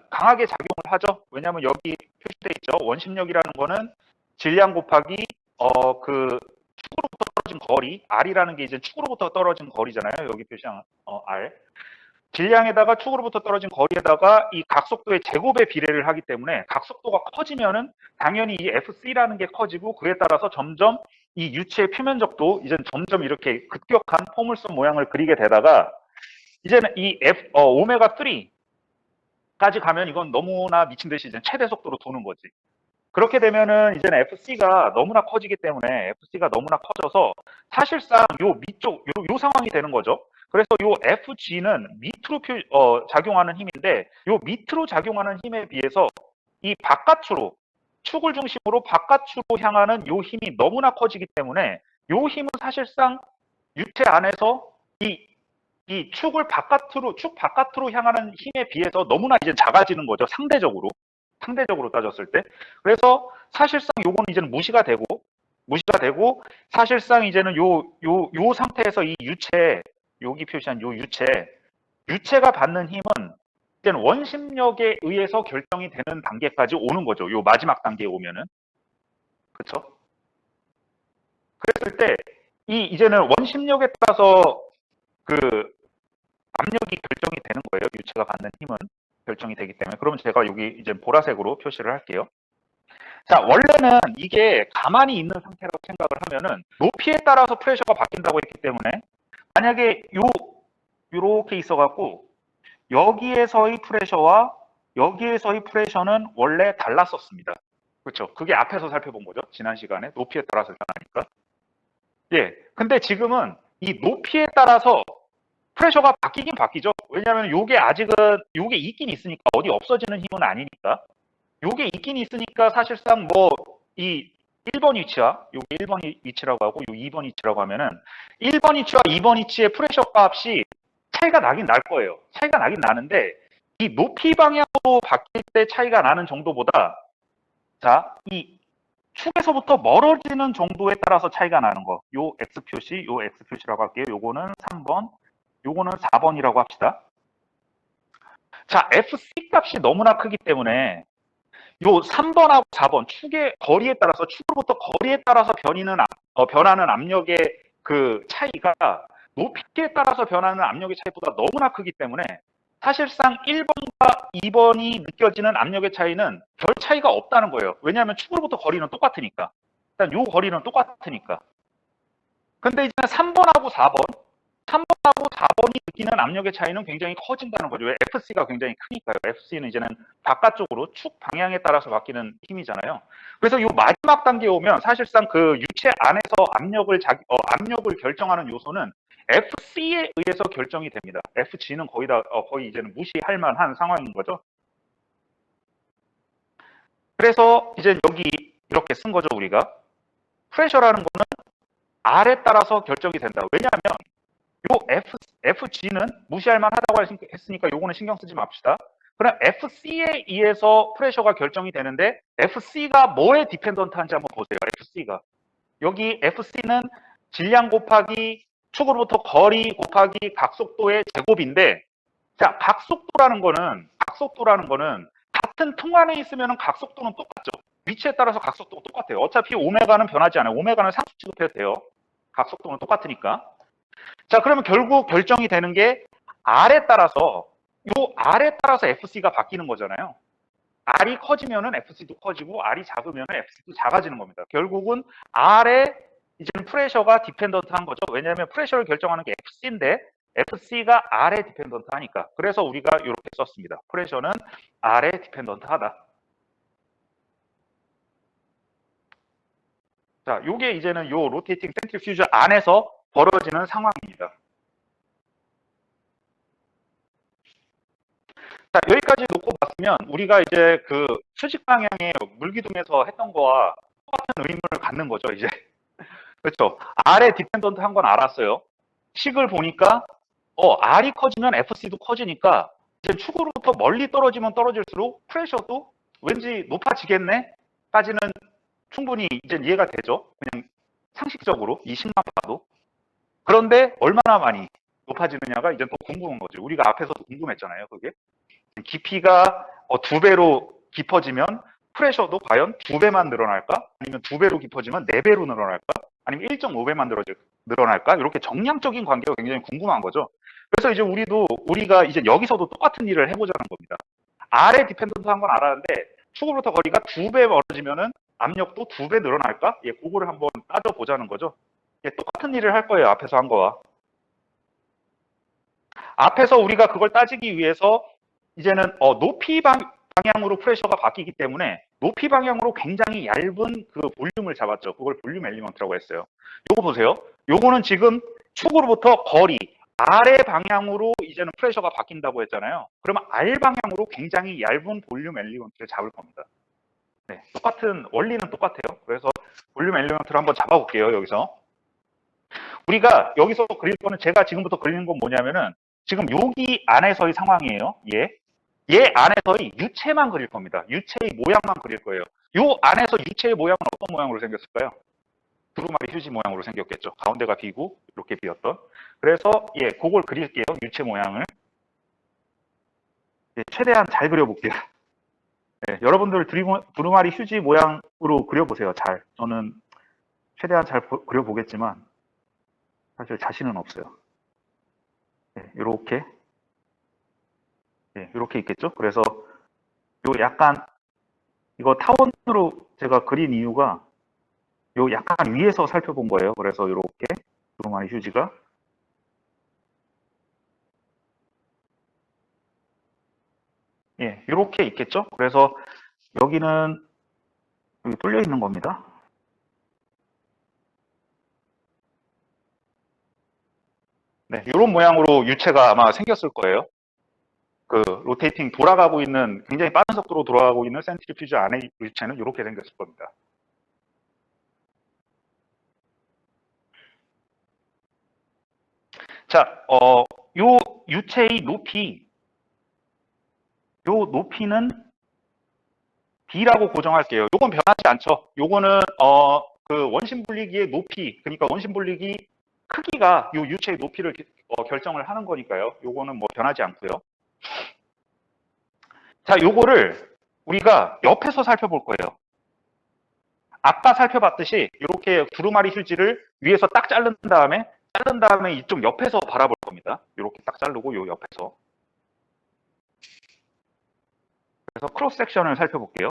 강하게 작용을 하죠. 왜냐하면 여기 표시돼 있죠. 원심력이라는 거는 질량 곱하기 그 축으로부터 떨어진 거리, R이라는 게 이제 축으로부터 떨어진 거리잖아요. 여기 표시한 R. 질량에다가 축으로부터 떨어진 거리에다가 이 각속도의 제곱의 비례를 하기 때문에 각속도가 커지면은 당연히 이 FC라는 게 커지고 그에 따라서 점점 이 유체의 표면적도 이제 점점 이렇게 급격한 포물선 모양을 그리게 되다가 이제는 이 오메가 3까지 가면 이건 너무나 미친 듯이 이제 최대 속도로 도는 거지. 그렇게 되면은 이제는 FC가 너무나 커지기 때문에 FC가 너무나 커져서 사실상 요 밑쪽 요 상황이 되는 거죠. 그래서 요 FG는 밑으로 작용하는 힘인데 요 밑으로 작용하는 힘에 비해서 이 바깥으로 축을 중심으로 바깥으로 향하는 요 힘이 너무나 커지기 때문에 요 힘은 사실상 유체 안에서 이 축 바깥으로 향하는 힘에 비해서 너무나 이제 작아지는 거죠. 상대적으로 따졌을 때. 그래서 사실상 요거는 이제는 무시가 되고 사실상 이제는 요 상태에서 이 유체, 여기 표시한 요 유체가 받는 힘은 이제는 원심력에 의해서 결정이 되는 단계까지 오는 거죠. 요 마지막 단계에 오면은. 그렇죠? 그랬을 때 이제는 원심력에 따라서 그 압력이 결정이 되는 거예요. 유체가 받는 힘은 결정이 되기 때문에. 그러면 제가 여기 이제 보라색으로 표시를 할게요. 자, 원래는 이게 가만히 있는 상태라고 생각을 하면은 높이에 따라서 프레셔가 바뀐다고 했기 때문에 만약에 요렇게 있어갖고 여기에서의 프레셔와 여기에서의 프레셔는 원래 달랐었습니다. 그렇죠? 그게 앞에서 살펴본 거죠. 지난 시간에 높이에 따라서 변하니까. 예. 근데 지금은 이 높이에 따라서 프레셔가 바뀌긴 바뀌죠. 왜냐하면 요게 아직은 요게 있긴 있으니까 어디 없어지는 힘은 아니니까. 요게 있긴 있으니까 사실상 뭐 이 1번 위치와 요게 1번 위치라고 하고 요 2번 위치라고 하면은 1번 위치와 2번 위치의 프레셔 값이 차이가 나긴 날 거예요. 차이가 나긴 나는데 이 높이 방향으로 바뀔 때 차이가 나는 정도보다 자, 이 축에서부터 멀어지는 정도에 따라서 차이가 나는 거. 요 X 표시, 요 X 표시라고 할게요. 요거는 3번, 요거는 4번이라고 합시다. 자, FC 값이 너무나 크기 때문에 요 3번하고 4번 축의 거리에 따라서 축으로부터 거리에 따라서 변하는 압력의 그 차이가 높이에 따라서 변하는 압력의 차이보다 너무나 크기 때문에 사실상 1번과 2번이 느껴지는 압력의 차이는 별 차이가 없다는 거예요. 왜냐하면 축으로부터 거리는 똑같으니까. 일단 요 거리는 똑같으니까. 근데 이제 3번하고 4번이 느끼는 압력의 차이는 굉장히 커진다는 거죠. 왜? FC가 굉장히 크니까요. FC는 이제는 바깥쪽으로 축 방향에 따라서 바뀌는 힘이잖아요. 그래서 이 마지막 단계에 오면 사실상 그 유체 안에서 압력을 결정하는 요소는 FC에 의해서 결정이 됩니다. FG는 거의 이제는 무시할 만한 상황인 거죠. 그래서 이제 여기 이렇게 쓴 거죠, 우리가. 프레셔라는 거는 R에 따라서 결정이 된다. 왜냐하면 요 FG는 무시할 만하다고 했으니까 요거는 신경 쓰지 맙시다. 그럼 FC에 의해서 프레셔가 결정이 되는데 FC가 뭐에 디펜던트한지 한번 보세요. FC가 여기 FC는 질량 곱하기 축으로부터 거리 곱하기 각속도의 제곱인데 자, 각속도라는 거는 같은 통 안에 있으면 각속도는 똑같죠. 위치에 따라서 각속도가 똑같아요. 어차피 오메가는 변하지 않아요. 오메가는 상수 취급해도 돼요. 각속도는 똑같으니까. 자, 그러면 결국 결정이 되는 게 R에 따라서 FC가 바뀌는 거잖아요. R이 커지면은 FC도 커지고 R이 작으면은 FC도 작아지는 겁니다. 결국은 R에 이제는 프레셔가 디펜던트한 거죠. 왜냐하면 프레셔를 결정하는 게 FC인데 FC가 R에 디펜던트하니까. 그래서 우리가 이렇게 썼습니다. 프레셔는 R에 디펜던트하다. 자, 요게 이제는 요 로테이팅 센트리퓨저 안에서 벌어지는 상황입니다. 자, 여기까지 놓고 봤으면 우리가 이제 그 수직 방향의 물기둥에서 했던 거와 똑같은 의문을 갖는 거죠, 이제. 그렇죠. R에 디펜던트 한 건 알았어요. 식을 보니까 R이 커지면 FC도 커지니까 이제 축으로부터 멀리 떨어지면 떨어질수록 프레셔도 왠지 높아지겠네? 까지는 충분히 이제 이해가 되죠. 그냥 상식적으로 이 식만 봐도. 그런데 얼마나 많이 높아지느냐가 이제 또 궁금한 거죠. 우리가 앞에서도 궁금했잖아요, 그게. 깊이가 두 배로 깊어지면 프레셔도 과연 2배만 늘어날까? 아니면 2배로 깊어지면 4배로 늘어날까? 아니면 1.5배만 늘어날까? 이렇게 정량적인 관계가 굉장히 궁금한 거죠. 그래서 이제 우리가 이제 여기서도 똑같은 일을 해보자는 겁니다. R의 디펜던트한 건 알았는데 축으로부터 거리가 2배 멀어지면은 압력도 2배 늘어날까? 예, 그거를 한번 따져보자는 거죠. 예, 똑같은 일을 할 거예요. 앞에서 한 거와. 앞에서 우리가 그걸 따지기 위해서 이제는 높이 방향으로 프레셔가 바뀌기 때문에 높이 방향으로 굉장히 얇은 그 볼륨을 잡았죠. 그걸 볼륨 엘리먼트라고 했어요. 요거 보세요. 요거는 지금 축으로부터 거리 R의 방향으로 이제는 프레셔가 바뀐다고 했잖아요. 그러면 R 방향으로 굉장히 얇은 볼륨 엘리먼트를 잡을 겁니다. 네, 똑같은 원리는 똑같아요. 그래서 볼륨 엘리먼트를 한번 잡아볼게요. 여기서 우리가 여기서 그릴 거는 제가 지금부터 그리는 건 뭐냐면은 지금 여기 안에서의 상황이에요. 얘 안에서의 유체만 그릴 겁니다. 유체의 모양만 그릴 거예요. 요 안에서 유체의 모양은 어떤 모양으로 생겼을까요? 두루마리 휴지 모양으로 생겼겠죠. 가운데가 비고 이렇게 비었던. 그래서 그걸 그릴게요. 유체 모양을. 최대한 잘 그려볼게요. 여러분들 두루마리 휴지 모양으로 그려보세요. 잘. 저는 최대한 잘 그려보겠지만 사실 자신은 없어요. 이렇게. 이렇게 있겠죠. 그래서 요 약간 이거 타원으로 제가 그린 이유가 요 약간 위에서 살펴본 거예요. 그래서 이렇게 두루마리 휴지가 이렇게 있겠죠. 그래서 여기는 여기 뚫려 있는 겁니다. 네, 이런 모양으로 유체가 아마 생겼을 거예요. 그 로테이팅 돌아가고 있는 굉장히 빠른 속도로 돌아가고 있는 센트리퓨즈 안의 유체는 이렇게 생겼을 겁니다. 자, 요 유체의 높이는 B라고 고정할게요. 요건 변하지 않죠. 요거는 그 원심 분리기의 높이, 그러니까 원심 분리기 크기가 요 유체의 높이를 결정을 하는 거니까요. 요거는 뭐 변하지 않고요. 자, 요거를 우리가 옆에서 살펴볼 거예요. 아까 살펴봤듯이 이렇게 두루마리 휴지를 위에서 딱 자른 다음에 이쪽 옆에서 바라볼 겁니다. 이렇게 딱 자르고 요 옆에서. 그래서 크로스 섹션을 살펴볼게요.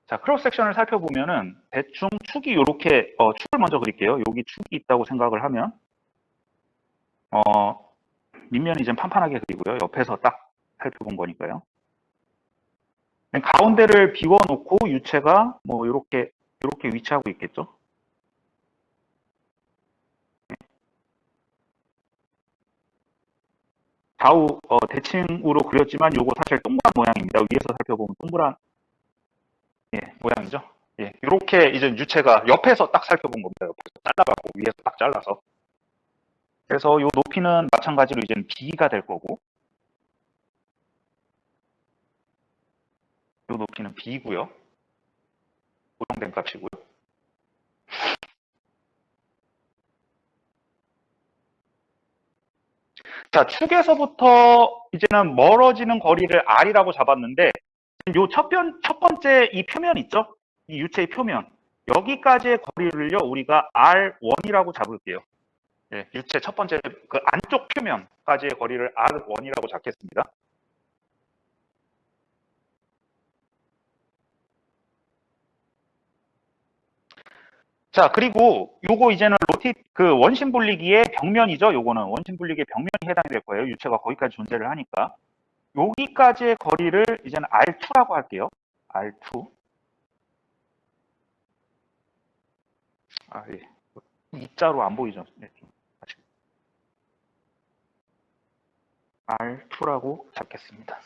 자, 크로스 섹션을 살펴보면은 대충 축이 이렇게 축을 먼저 그릴게요. 여기 축이 있다고 생각을 하면 밑면이 좀 판판하게 그리고요. 옆에서 딱 살펴본 거니까요. 가운데를 비워놓고 유체가 뭐 이렇게 위치하고 있겠죠. 좌우 대칭으로 그렸지만 요거 사실 동그란 모양입니다. 위에서 살펴보면 동그란 모양이죠. 이렇게 이제 유체가 옆에서 딱 살펴본 겁니다. 옆에서 잘라갖고 위에서 딱 잘라서. 그래서 요 높이는 마찬가지로 이제는 B가 될 거고, 요 높이는 B고요. 고정된 값이고요. 자, 축에서부터 이제는 멀어지는 거리를 R이라고 잡았는데, 요 첫 번째 이 표면 있죠? 이 유체의 표면. 여기까지의 거리를요, 우리가 R1이라고 잡을게요. 유체 첫 번째 그 안쪽 표면까지의 거리를 R1이라고 잡겠습니다. 자, 그리고 요거 이제는 그 원심 분리기의 벽면이죠. 요거는 원심 분리기의 벽면이 해당이 될 거예요. 유체가 거기까지 존재를 하니까. 여기까지의 거리를 이제는 R2라고 할게요. R2. 이자로 안 보이죠. R2라고 잡겠습니다.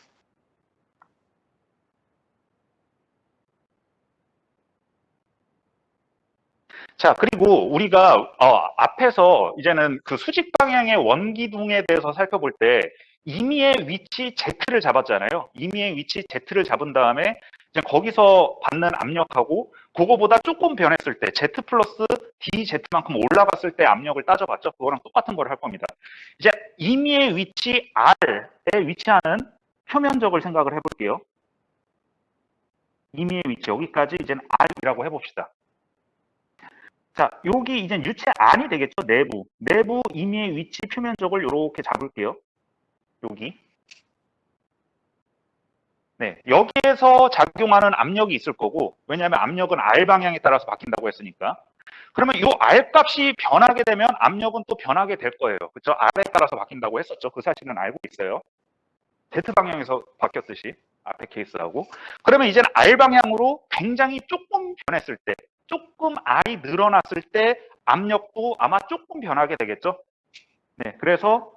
자, 그리고 우리가 앞에서 이제는 그 수직 방향의 원기둥에 대해서 살펴볼 때 임의의 위치 Z를 잡았잖아요. 임의의 위치 Z를 잡은 다음에 이제 거기서 받는 압력하고 그거보다 조금 변했을 때 Z 플러스 DZ만큼 올라갔을 때 압력을 따져봤죠. 그거랑 똑같은 걸 할 겁니다. 이제 임의의 위치 R에 위치하는 표면적을 생각을 해볼게요. 임의의 위치 여기까지 이제 R이라고 해봅시다. 자, 여기 이제 유체 안이 되겠죠. 내부 임의의 위치 표면적을 이렇게 잡을게요. 여기. 네, 여기에서 작용하는 압력이 있을 거고, 왜냐하면 압력은 R 방향에 따라서 바뀐다고 했으니까. 그러면 이 R 값이 변하게 되면 압력은 또 변하게 될 거예요. 그렇죠? R에 따라서 바뀐다고 했었죠. 그 사실은 알고 있어요. Z 방향에서 바뀌었듯이 앞에 케이스하고. 그러면 이제는 R 방향으로 굉장히 조금 변했을 때, 조금 R이 늘어났을 때 압력도 아마 조금 변하게 되겠죠. 네, 그래서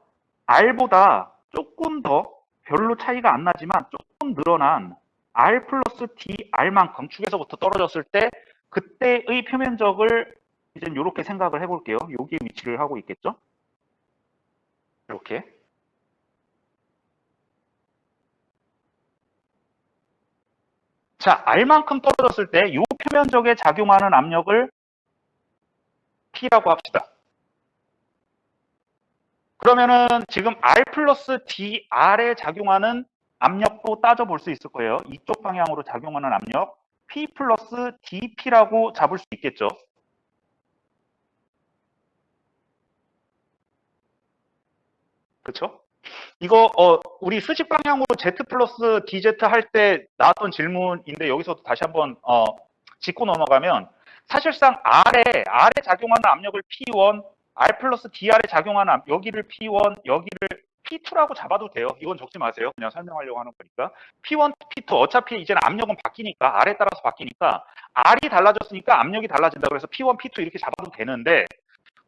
R보다 조금 더 별로 차이가 안 나지만 조금 늘어난 R 플러스 DR만큼 축에서부터 떨어졌을 때 그때의 표면적을 이제 이렇게 생각을 해볼게요. 여기에 위치를 하고 있겠죠. 이렇게. 자, R만큼 떨어졌을 때 이 표면적에 작용하는 압력을 P라고 합시다. 그러면은 지금 R 플러스 DR에 작용하는 압력도 따져볼 수 있을 거예요. 이쪽 방향으로 작용하는 압력 P 플러스 DP라고 잡을 수 있겠죠. 그렇죠? 이거 우리 수직 방향으로 Z 플러스 DZ 할 때 나왔던 질문인데 여기서도 다시 한번 짚고 넘어가면 사실상 R에 작용하는 압력을 P1, R 플러스 DR에 작용하는 여기를 P1, 여기를 P2라고 잡아도 돼요. 이건 적지 마세요. 그냥 설명하려고 하는 거니까. P1, P2 어차피 이제는 압력은 바뀌니까 R에 따라서 바뀌니까 R이 달라졌으니까 압력이 달라진다. 그래서 P1, P2 이렇게 잡아도 되는데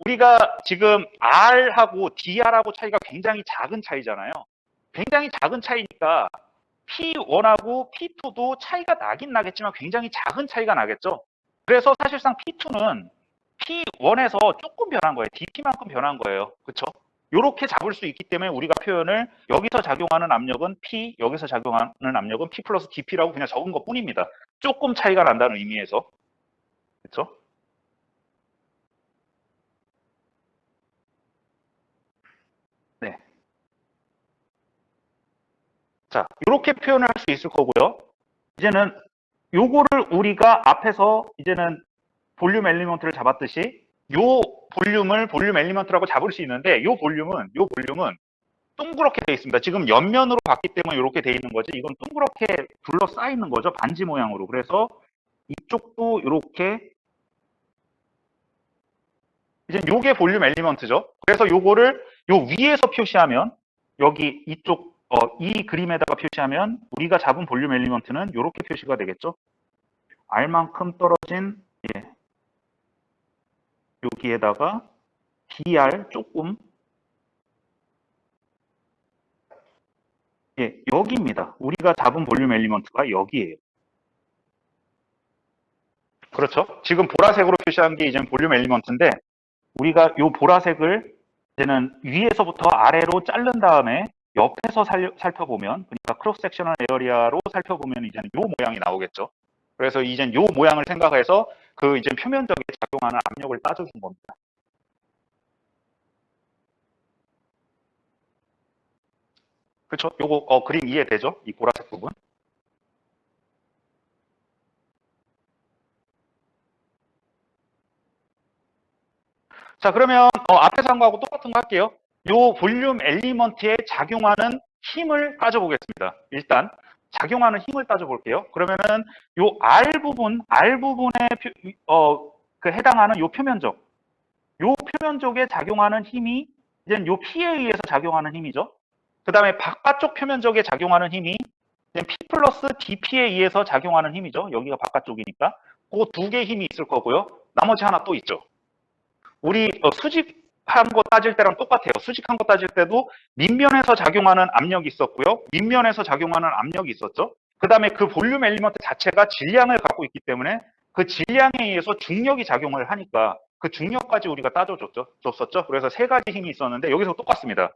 우리가 지금 R하고 DR하고 차이가 굉장히 작은 차이잖아요. 굉장히 작은 차이니까 P1하고 P2도 차이가 나긴 나겠지만 굉장히 작은 차이가 나겠죠. 그래서 사실상 P2는 P1에서 조금 변한 거예요. DP만큼 변한 거예요. 그렇죠? 이렇게 잡을 수 있기 때문에 우리가 표현을 여기서 작용하는 압력은 P, 여기서 작용하는 압력은 P 플러스 DP라고 그냥 적은 것 뿐입니다. 조금 차이가 난다는 의미에서. 그렇죠? 네. 자, 이렇게 표현을 할 수 있을 거고요. 이제는 요거를 우리가 앞에서 이제는 볼륨 엘리먼트를 잡았듯이 요 볼륨을 볼륨 엘리먼트라고 잡을 수 있는데 요 볼륨은 동그랗게 되어 있습니다. 지금 옆면으로 봤기 때문에 이렇게 되어 있는 거지. 이건 동그랗게 둘러싸여 있는 거죠. 반지 모양으로. 그래서 이쪽도 이렇게 이제 요게 볼륨 엘리먼트죠. 그래서 요거를 요 위에서 표시하면 여기 이쪽 이 그림에다가 표시하면 우리가 잡은 볼륨 엘리먼트는 이렇게 표시가 되겠죠. R만큼 떨어진 여기에다가 DR 조금 여기입니다. 우리가 잡은 볼륨 엘리먼트가 여기예요. 그렇죠? 지금 보라색으로 표시한 게 이제 볼륨 엘리먼트인데 우리가 이 보라색을 이제는 위에서부터 아래로 자른 다음에 옆에서 살펴보면 그러니까 크로스 섹셔널 에어리아로 살펴보면 이제는 이 모양이 나오겠죠. 그래서 이제 이 모양을 생각해서 그 이제 표면적에 작용하는 압력을 따져준 겁니다. 그렇죠? 요거 그림 이해되죠? 이 보라색 부분. 자, 그러면 앞에서 한 거하고 똑같은 거 할게요. 요 볼륨 엘리먼트에 작용하는 힘을 따져보겠습니다. 일단 작용하는 힘을 따져볼게요. 그러면은 요 R 부분에 그 해당하는 요 표면적에 작용하는 힘이 이제 요 P에 의해서 작용하는 힘이죠. 그 다음에 바깥쪽 표면적에 작용하는 힘이 P 플러스 DP에 의해서 작용하는 힘이죠. 여기가 바깥쪽이니까. 그 두 개의 힘이 있을 거고요. 나머지 하나 또 있죠. 우리 수직한 거 따질 때랑 똑같아요. 수직한 거 따질 때도 밑면에서 작용하는 압력이 있었고요. 윗면에서 작용하는 압력이 있었죠. 그 다음에 그 볼륨 엘리먼트 자체가 질량을 갖고 있기 때문에 그 질량에 의해서 중력이 작용을 하니까 그 중력까지 우리가 따져줬었죠. 그래서 세 가지 힘이 있었는데 여기서 똑같습니다.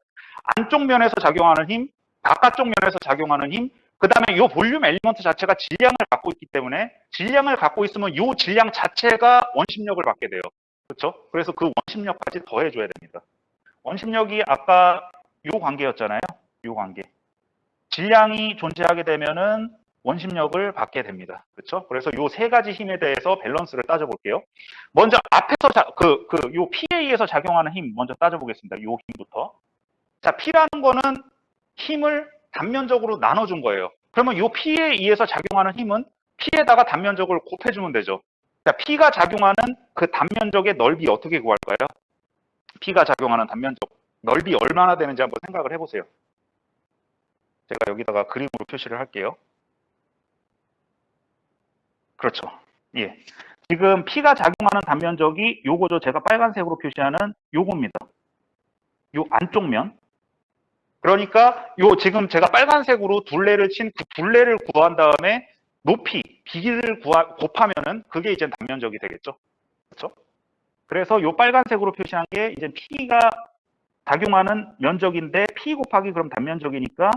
안쪽 면에서 작용하는 힘, 바깥쪽 면에서 작용하는 힘, 그 다음에 이 볼륨 엘리먼트 자체가 질량을 갖고 있기 때문에 질량을 갖고 있으면 이 질량 자체가 원심력을 받게 돼요. 그렇죠? 그래서 그 원심력까지 더해줘야 됩니다. 원심력이 아까 이 관계였잖아요. 이 관계. 질량이 존재하게 되면은 원심력을 받게 됩니다. 그렇죠? 그래서 이 세 가지 힘에 대해서 밸런스를 따져볼게요. 먼저 앞에서 요 P에 의해서 작용하는 힘 먼저 따져보겠습니다. 요 힘부터. 자, P라는 거는 힘을 단면적으로 나눠준 거예요. 그러면 요 P에 의해서 작용하는 힘은 P에다가 단면적을 곱해주면 되죠. 자, P가 작용하는 그 단면적의 넓이 어떻게 구할까요? P가 작용하는 단면적 넓이 얼마나 되는지 한번 생각을 해보세요. 제가 여기다가 그림으로 표시를 할게요. 그렇죠. 예. 지금 P가 작용하는 단면적이 요거죠. 제가 빨간색으로 표시하는 요겁니다. 요 안쪽 면. 그러니까 요 지금 제가 빨간색으로 둘레를 친 그 둘레를 구한 다음에 높이, 비를 곱하면은 그게 이제 단면적이 되겠죠. 그렇죠? 그래서 요 빨간색으로 표시한 게 이제 P가 작용하는 면적인데 P 곱하기 그럼 단면적이니까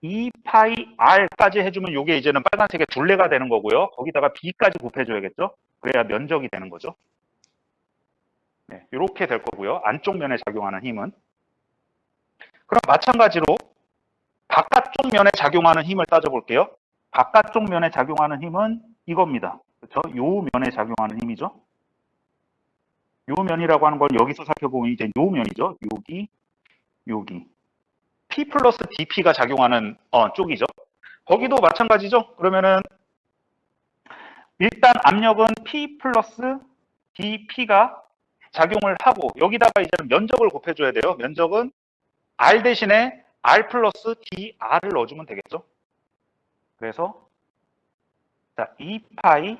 2파이 R까지 해주면 요게 이제는 빨간색의 둘레가 되는 거고요. 거기다가 B까지 곱해줘야겠죠. 그래야 면적이 되는 거죠. 네, 이렇게 될 거고요. 안쪽 면에 작용하는 힘은. 그럼 마찬가지로 바깥쪽 면에 작용하는 힘을 따져볼게요. 바깥쪽 면에 작용하는 힘은 이겁니다. 그렇죠? 요 면에 작용하는 힘이죠. 요 면이라고 하는 건 여기서 살펴보면 이제 요 면이죠. 여기. P 플러스 DP가 작용하는 쪽이죠. 거기도 마찬가지죠. 그러면은 일단 압력은 P 플러스 DP가 작용을 하고 여기다가 이제는 면적을 곱해줘야 돼요. 면적은 R 대신에 R 플러스 DR을 넣어주면 되겠죠. 그래서 자 2파이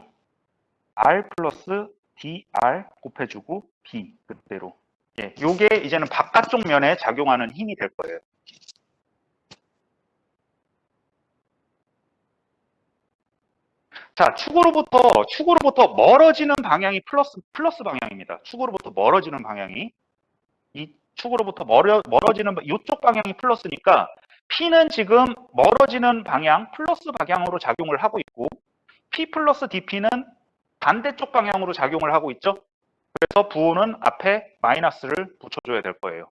R 플러스 DR 곱해주고 B 그대로. 예, 요게 이제는 바깥쪽 면에 작용하는 힘이 될 거예요. 자, 축으로부터 멀어지는 방향이 플러스 방향입니다. 축으로부터 멀어지는 방향이. 이 축으로부터 멀어지는 이쪽 방향이 플러스니까 P는 지금 멀어지는 방향, 플러스 방향으로 작용을 하고 있고 P 플러스 DP는 반대쪽 방향으로 작용을 하고 있죠. 그래서 부호는 앞에 마이너스를 붙여줘야 될 거예요.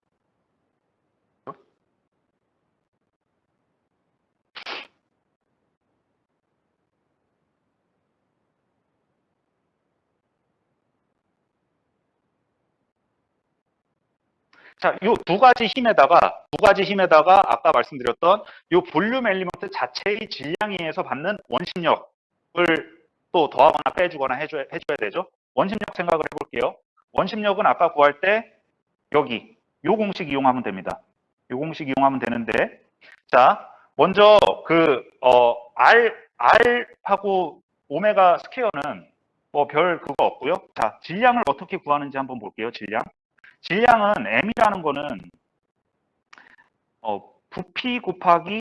자, 요 두 가지 힘에다가 아까 말씀드렸던 요 볼륨 엘리먼트 자체의 질량에 의해서 받는 원심력을 또 더하거나 빼주거나 해줘야 되죠. 원심력 생각을 해볼게요. 원심력은 아까 구할 때 여기 요 공식 이용하면 됩니다. 요 공식 이용하면 되는데 자, 먼저 R하고 오메가 스퀘어는 뭐 별 그거 없고요. 자, 질량을 어떻게 구하는지 한번 볼게요. 질량은 M이라는 거는 부피 곱하기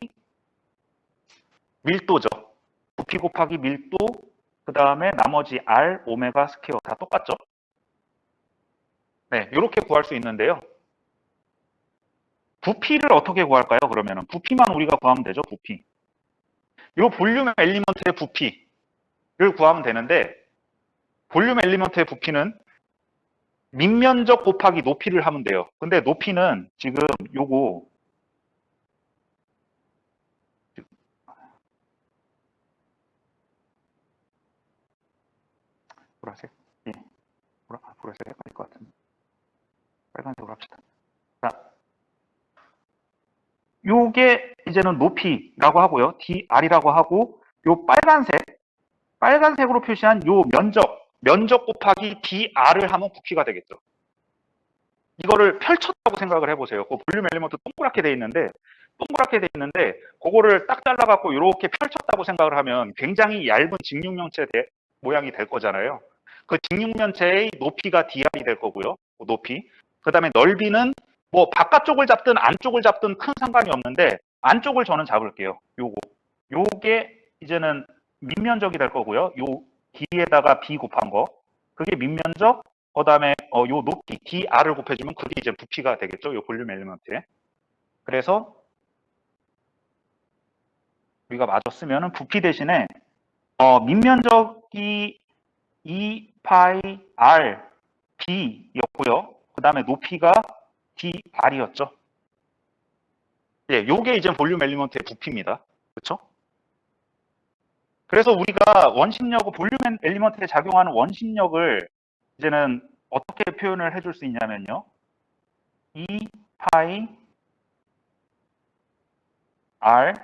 밀도죠. 부피 곱하기 밀도, 그 다음에 나머지 R, 오메가 스퀘어 다 똑같죠? 네, 이렇게 구할 수 있는데요. 부피를 어떻게 구할까요? 그러면은 부피만 우리가 구하면 되죠. 부피. 이 볼륨 엘리먼트의 부피를 구하면 되는데 볼륨 엘리먼트의 부피는 밑면적 곱하기 높이를 하면 돼요. 근데 높이는 지금 요거 보라색, 예, 보라색 헷갈릴 것 같은데 빨간색으로 합시다. 자, 요게 이제는 높이라고 하고요. dr이라고 하고 요 빨간색으로 표시한 요 면적 곱하기 dr을 하면 부피가 되겠죠. 이거를 펼쳤다고 생각을 해보세요. 그 볼륨 엘리먼트 동그랗게 돼 있는데 그거를 딱 잘라갖고 이렇게 펼쳤다고 생각을 하면 굉장히 얇은 직육면체 모양이 될 거잖아요. 그 직육면체의 높이가 dr이 될 거고요. 그 높이. 그 다음에 넓이는 뭐 바깥쪽을 잡든 안쪽을 잡든 큰 상관이 없는데 안쪽을 저는 잡을게요. 요게 이제는 밑면적이 될 거고요. 요 D에다가 B 곱한 거. 그게 밑면적. 그 다음에 요 높이 dr을 곱해주면 그게 이제 부피가 되겠죠. 요 볼륨 엘리먼트에. 그래서 우리가 마저 쓰면은 부피 대신에 밑면적이 2파이 r b였고요. 그 다음에 높이가 dr이었죠. 예, 요게 이제 볼륨 엘리먼트의 부피입니다. 그렇죠? 그래서 우리가 원심력을 볼륨 엘리먼트에 작용하는 원심력을 이제는 어떻게 표현을 해줄 수 있냐면요. 2파이 r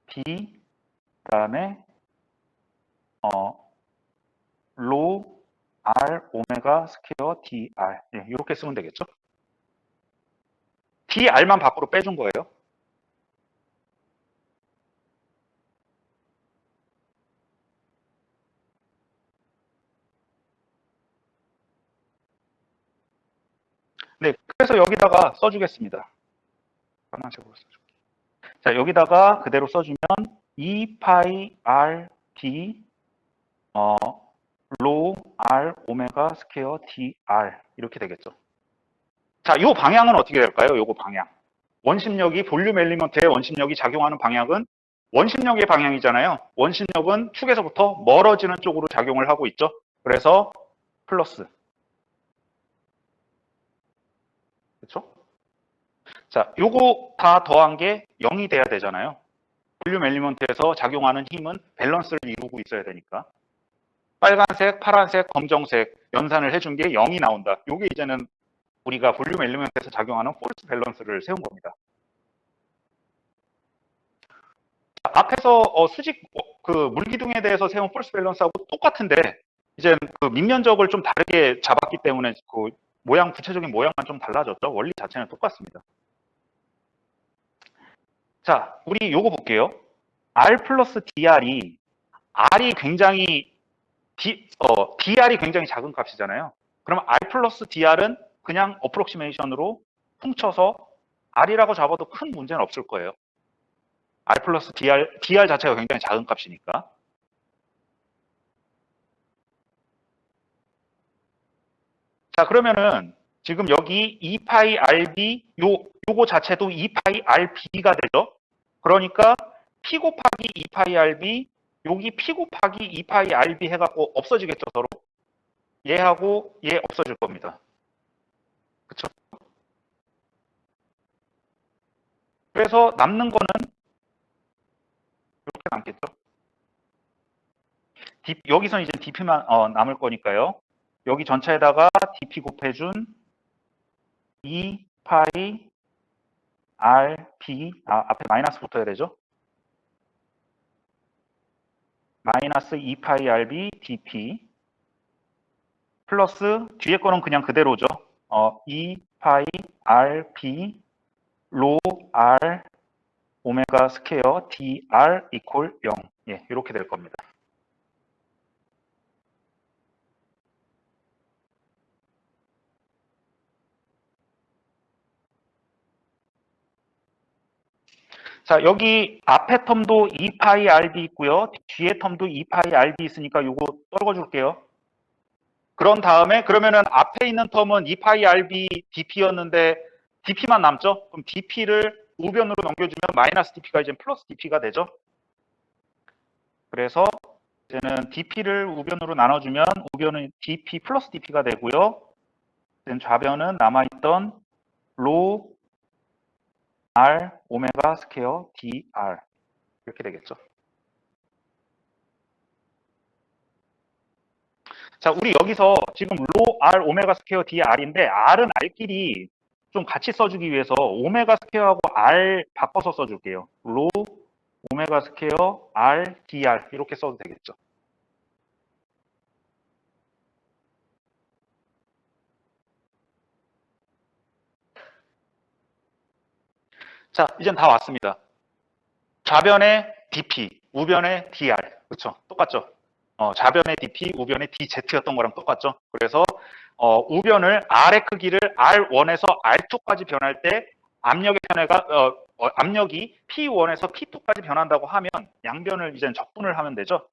b 그다음에 로 r 오메가 스퀘어 dr 예, 이렇게 쓰면 되겠죠. dr만 밖으로 빼준 거예요. 네, 그래서 여기다가 써주겠습니다. 빨간색으로 써줄게요. 자, 여기다가 그대로 써주면 2파이 r b 로 r 오메가 스퀘어 dr 이렇게 되겠죠. 자, 이 방향은 어떻게 될까요? 요거 방향. 원심력이 볼륨 엘리먼트에 원심력이 작용하는 방향은 원심력의 방향이잖아요. 원심력은 축에서부터 멀어지는 쪽으로 작용을 하고 있죠. 그래서 플러스. 그렇죠? 자, 요거 다 더한 게 0이 돼야 되잖아요. 볼륨 엘리먼트에서 작용하는 힘은 밸런스를 이루고 있어야 되니까. 빨간색, 파란색, 검정색 연산을 해준 게 0이 나온다. 요게 이제는 우리가 볼륨 엘리먼트에서 작용하는 폴스 밸런스를 세운 겁니다. 자, 앞에서 수직 그 물기둥에 대해서 세운 폴스 밸런스하고 똑같은데 이제 그 밑면적을 좀 다르게 잡았기 때문에 그 모양 구체적인 모양만 좀 달라졌죠. 원리 자체는 똑같습니다. 자, 우리 요거 볼게요. R 플러스 dr이 R이 굉장히 dr이 굉장히 작은 값이잖아요. 그럼 R 플러스 dr은 그냥 어프록시메이션으로 훔쳐서 R이라고 잡아도 큰 문제는 없을 거예요. R 플러스 dr 자체가 굉장히 작은 값이니까. 자, 그러면은 지금 여기 2파이 rb 요거 자체도 2파이 rb가 되죠. 그러니까 p 곱하기 2파이 rb 여기 p 곱하기 2파이 rb 해갖고 없어지겠죠, 서로. 얘하고 얘 없어질 겁니다. 그쵸? 그래서 남는 거는 이렇게 남겠죠. 여기서 이제 dp만 남을 거니까요. 여기 전체에다가 dp 곱해준 2파이 rb 앞에 마이너스 붙어야 되죠. 마이너스 2파이 rb dp 플러스 뒤에 거는 그냥 그대로죠. 2파이 rb 로 r 오메가 스퀘어 dr 이퀄 0. 예, 이렇게 될 겁니다. 자, 여기 앞에 텀도 2파이 rb 있고요. 뒤에 텀도 2파이 rb 있으니까 이거 떨궈줄게요. 그런 다음에 그러면은 앞에 있는 텀은 2파이 rb dp였는데 dp만 남죠? 그럼 dp를 우변으로 넘겨주면 마이너스 dp가 이제 플러스 dp가 되죠? 그래서 이제는 dp를 우변으로 나눠주면 우변은 dp 플러스 dp가 되고요. 좌변은 남아있던 로 r 오메가 스퀘어 dr 이렇게 되겠죠. 자, 우리 여기서 지금 로 r 오메가 스퀘어 dr인데 r은 r끼리 좀 같이 써주기 위해서 오메가 스퀘어하고 r 바꿔서 써줄게요. 로 오메가 스퀘어 r dr 이렇게 써도 되겠죠. 자, 이젠 다 왔습니다. 좌변의 dp, 우변의 dr, 그렇죠? 똑같죠? 좌변의 dp, 우변의 dz였던 거랑 똑같죠? 그래서 우변을 r의 크기를 r1에서 r2까지 변할 때 압력의 변화가 압력이 p1에서 p2까지 변한다고 하면 양변을 이제 적분을 하면 되죠.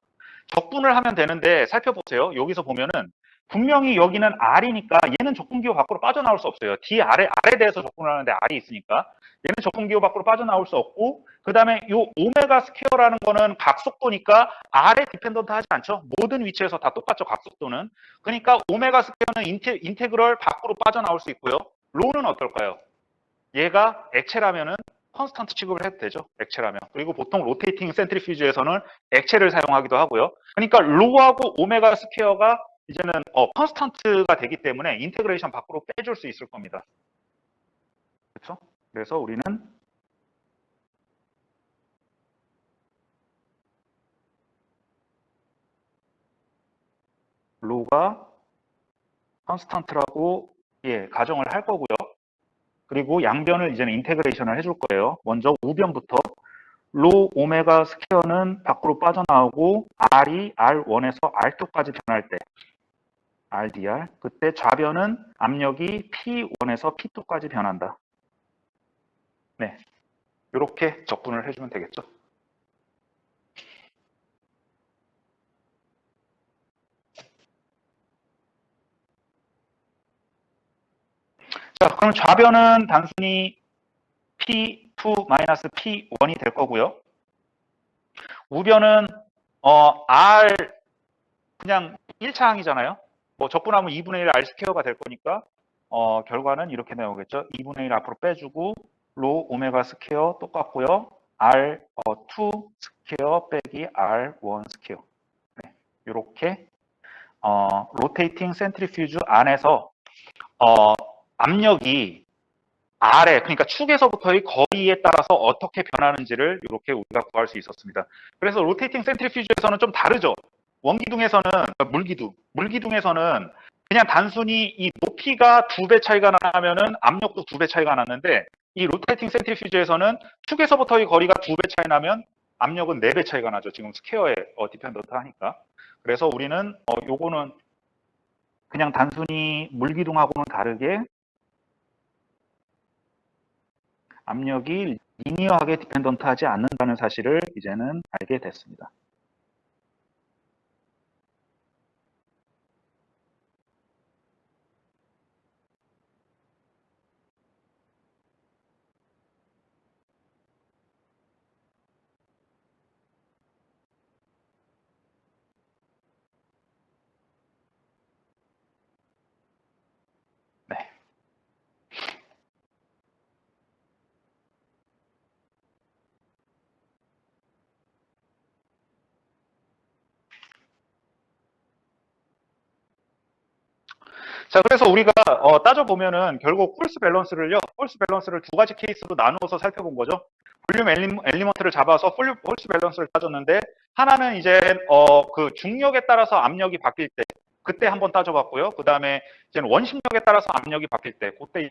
적분을 하면 되는데 살펴보세요. 여기서 보면은 분명히 여기는 R이니까 얘는 적분기호 밖으로 빠져나올 수 없어요. D, R에 대해서 접근을 하는데 R이 있으니까 얘는 적분기호 밖으로 빠져나올 수 없고, 그 다음에 이 오메가 스퀘어라는 거는 각속도니까 R에 디펜던트 하지 않죠. 모든 위치에서 다 똑같죠, 각속도는. 그러니까 오메가 스퀘어는 인테그럴 밖으로 빠져나올 수 있고요. 로는 어떨까요? 얘가 액체라면은 컨스턴트 취급을 해도 되죠. 액체라면. 그리고 보통 로테이팅 센트리퓨즈에서는 액체를 사용하기도 하고요. 그러니까 로하고 오메가 스퀘어가 이제는 컨스턴트가 되기 때문에 인테그레이션 밖으로 빼줄 수 있을 겁니다. 그렇죠? 그래서 우리는 로가 컨스턴트라고 가정을 할 거고요. 그리고 양변을 이제는 인테그레이션을 해줄 거예요. 먼저 우변부터 로 오메가 스퀘어는 밖으로 빠져나오고 R이 R1에서 R2까지 변할 때 RDR, 그때 좌변은 압력이 P1에서 P2까지 변한다. 네, 이렇게 적분을 해주면 되겠죠. 자, 그럼 좌변은 단순히 P2-P1이 될 거고요. 우변은 R 그냥 1차항이잖아요. 뭐 적분하면 2분의 1 R 스퀘어가 될 거니까 결과는 이렇게 나오겠죠. 2분의 1 앞으로 빼주고 로 오메가 스퀘어 똑같고요. R2 스퀘어 빼기 R1 스퀘어. 네, 이렇게 로테이팅 센트리퓨즈 안에서 압력이 R에, 그러니까 축에서부터의 거리에 따라서 어떻게 변하는지를 이렇게 우리가 구할 수 있었습니다. 그래서 로테이팅 센트리퓨즈에서는 좀 다르죠. 원기둥에서는, 물기둥에서는 그냥 단순히 이 높이가 2배 차이가 나면은 압력도 2배 차이가 났는데, 이 로테이팅 센트리퓨즈에서는 축에서부터의 거리가 2배 차이 나면 압력은 4배 차이가 나죠. 지금 스퀘어에 디펜던트 하니까. 그래서 우리는 요거는 그냥 단순히 물기둥하고는 다르게 압력이 리니어하게 디펜던트하지 않는다는 사실을 이제는 알게 됐습니다. 네. 자, 그래서 우리가 따져보면은 결국 폴스 밸런스를 두 가지 케이스로 나누어서 살펴본 거죠. 볼륨 엘리먼트를 잡아서 폴스 밸런스를 따졌는데, 하나는 이제 그 중력에 따라서 압력이 바뀔 때 그때 한번 따져봤고요. 그 다음에 이제는 원심력에 따라서 압력이 바뀔 때 그때.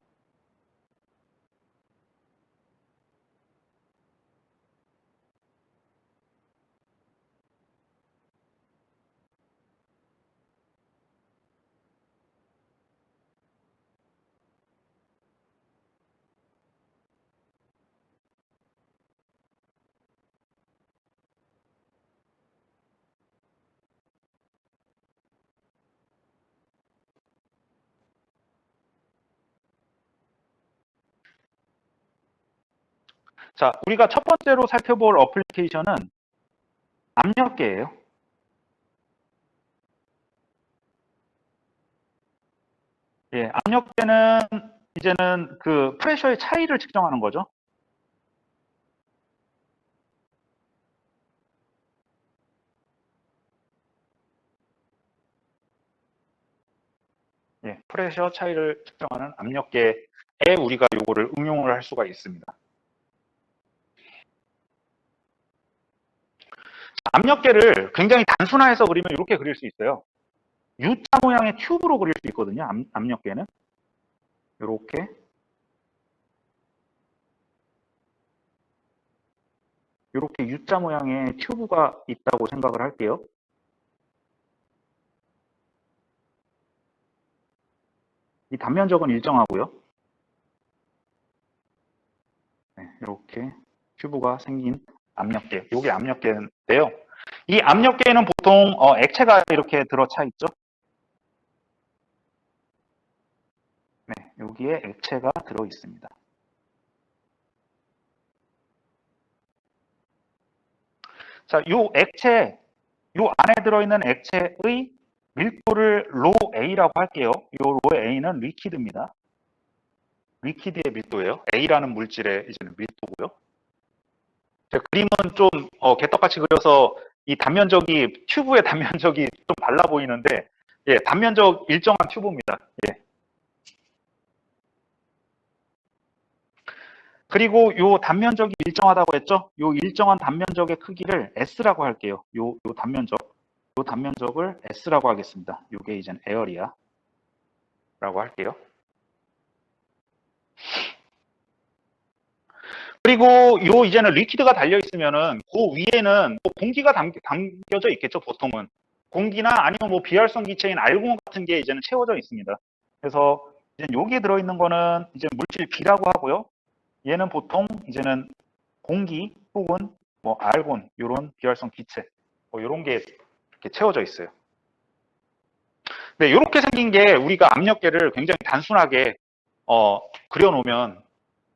자, 우리가 첫 번째로 살펴볼 어플리케이션은 압력계예요. 예, 압력계는 이제는 그 프레셔의 차이를 측정하는 거죠. 예, 프레셔 차이를 측정하는 압력계에 우리가 요거를 응용을 할 수가 있습니다. 압력계를 굉장히 단순화해서 그리면 이렇게 그릴 수 있어요. U자 모양의 튜브로 그릴 수 있거든요. 압력계는 이렇게 U자 모양의 튜브가 있다고 생각을 할게요. 이 단면적은 일정하고요. 네, 이렇게 튜브가 생긴 압력계, 이게 압력계인데요. 이 압력계에는 보통 액체가 이렇게 들어차 있죠. 네, 여기에 액체가 들어 있습니다. 자, 요 액체, 요 안에 들어있는 액체의 밀도를 로 A라고 할게요. 요 로 A는 리퀴드입니다. 리퀴드의 밀도예요. A라는 물질의 이제는 밀도고요. 그림은 좀 개떡같이 그려서 이 단면적이 튜브의 단면적이 좀 발라 보이는데 예, 단면적 일정한 튜브입니다. 예. 그리고 요 단면적이 일정하다고 했죠? 요 일정한 단면적의 크기를 S라고 할게요. 요 단면적을 S라고 하겠습니다. 요게 이제 에어리아라고 할게요. 그리고 요 이제는 리퀴드가 달려 있으면은 그 위에는 뭐 공기가 담겨져 있겠죠, 보통은. 공기나 아니면 뭐 비활성 기체인 알공 같은 게 이제는 채워져 있습니다. 그래서 이제 여기에 들어있는 거는 이제 물질 B라고 하고요. 얘는 보통 이제는 공기 혹은 뭐 알곤 이런 비활성 기체 뭐 이런 게 이렇게 채워져 있어요. 네, 이렇게 생긴 게 우리가 압력계를 굉장히 단순하게 그려놓으면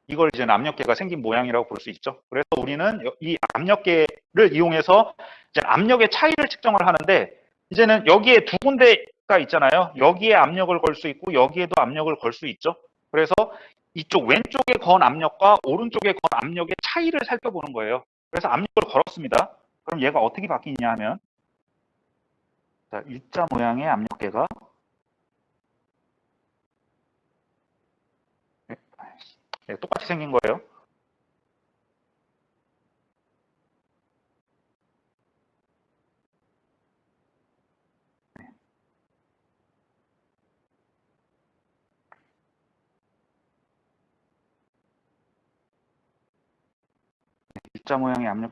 이걸 이제 압력계가 생긴 모양이라고 볼 수 있죠. 그래서 우리는 이 압력계를 이용해서 이제 압력의 차이를 측정을 하는데 이제는 여기에 두 군데가 있잖아요. 여기에 압력을 걸 수 있고 여기에도 압력을 걸 수 있죠. 그래서 이쪽 왼쪽에 건 압력과 오른쪽에 건 압력의 차이를 살펴보는 거예요. 그래서 압력을 걸었습니다. 그럼 얘가 어떻게 바뀌냐 하면 자, U자 모양의 압력계가 네, 똑같이 생긴 거예요. U자 모양의 압력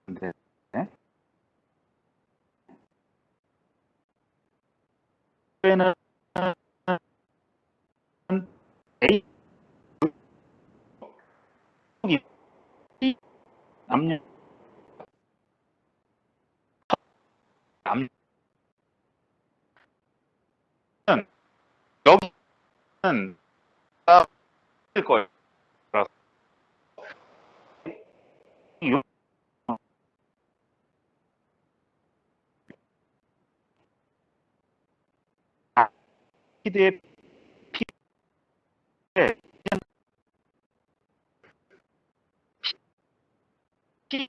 생겼는데 네? 는 A 압력 압력은 여기는 일 거예요. 피드의 피에 피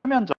표면적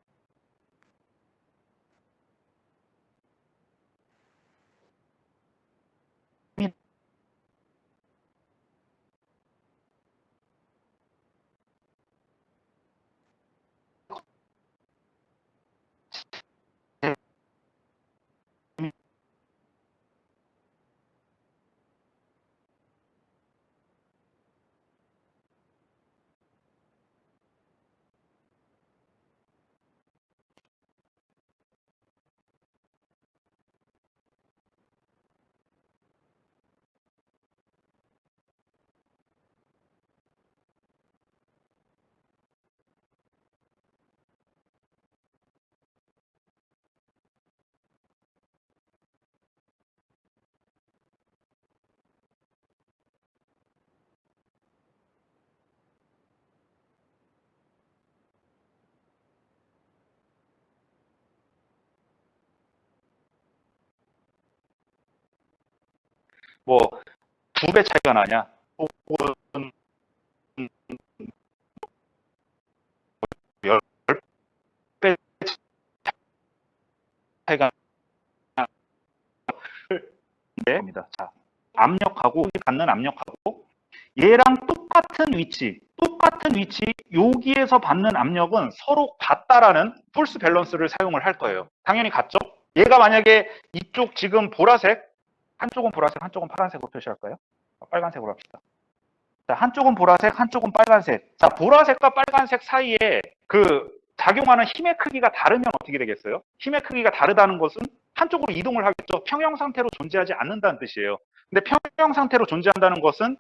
뭐 두 배 차이가 나냐? 혹은 10배 차이가 나는데 자, 압력하고 받는 압력하고 얘랑 똑같은 위치 여기에서 받는 압력은 서로 같다라는 폴스 밸런스를 사용을 할 거예요. 당연히 같죠? 얘가 만약에 이쪽 지금 보라색 한쪽은 보라색 한쪽은 파란색으로 표시할까요? 빨간색으로 합시다. 자, 한쪽은 보라색 한쪽은 빨간색. 자, 보라색과 빨간색 사이에 그 작용하는 힘의 크기가 다르면 어떻게 되겠어요? 힘의 크기가 다르다는 것은 한쪽으로 이동을 하겠죠. 평형 상태로 존재하지 않는다는 뜻이에요. 근데 평형 상태로 존재한다는 것은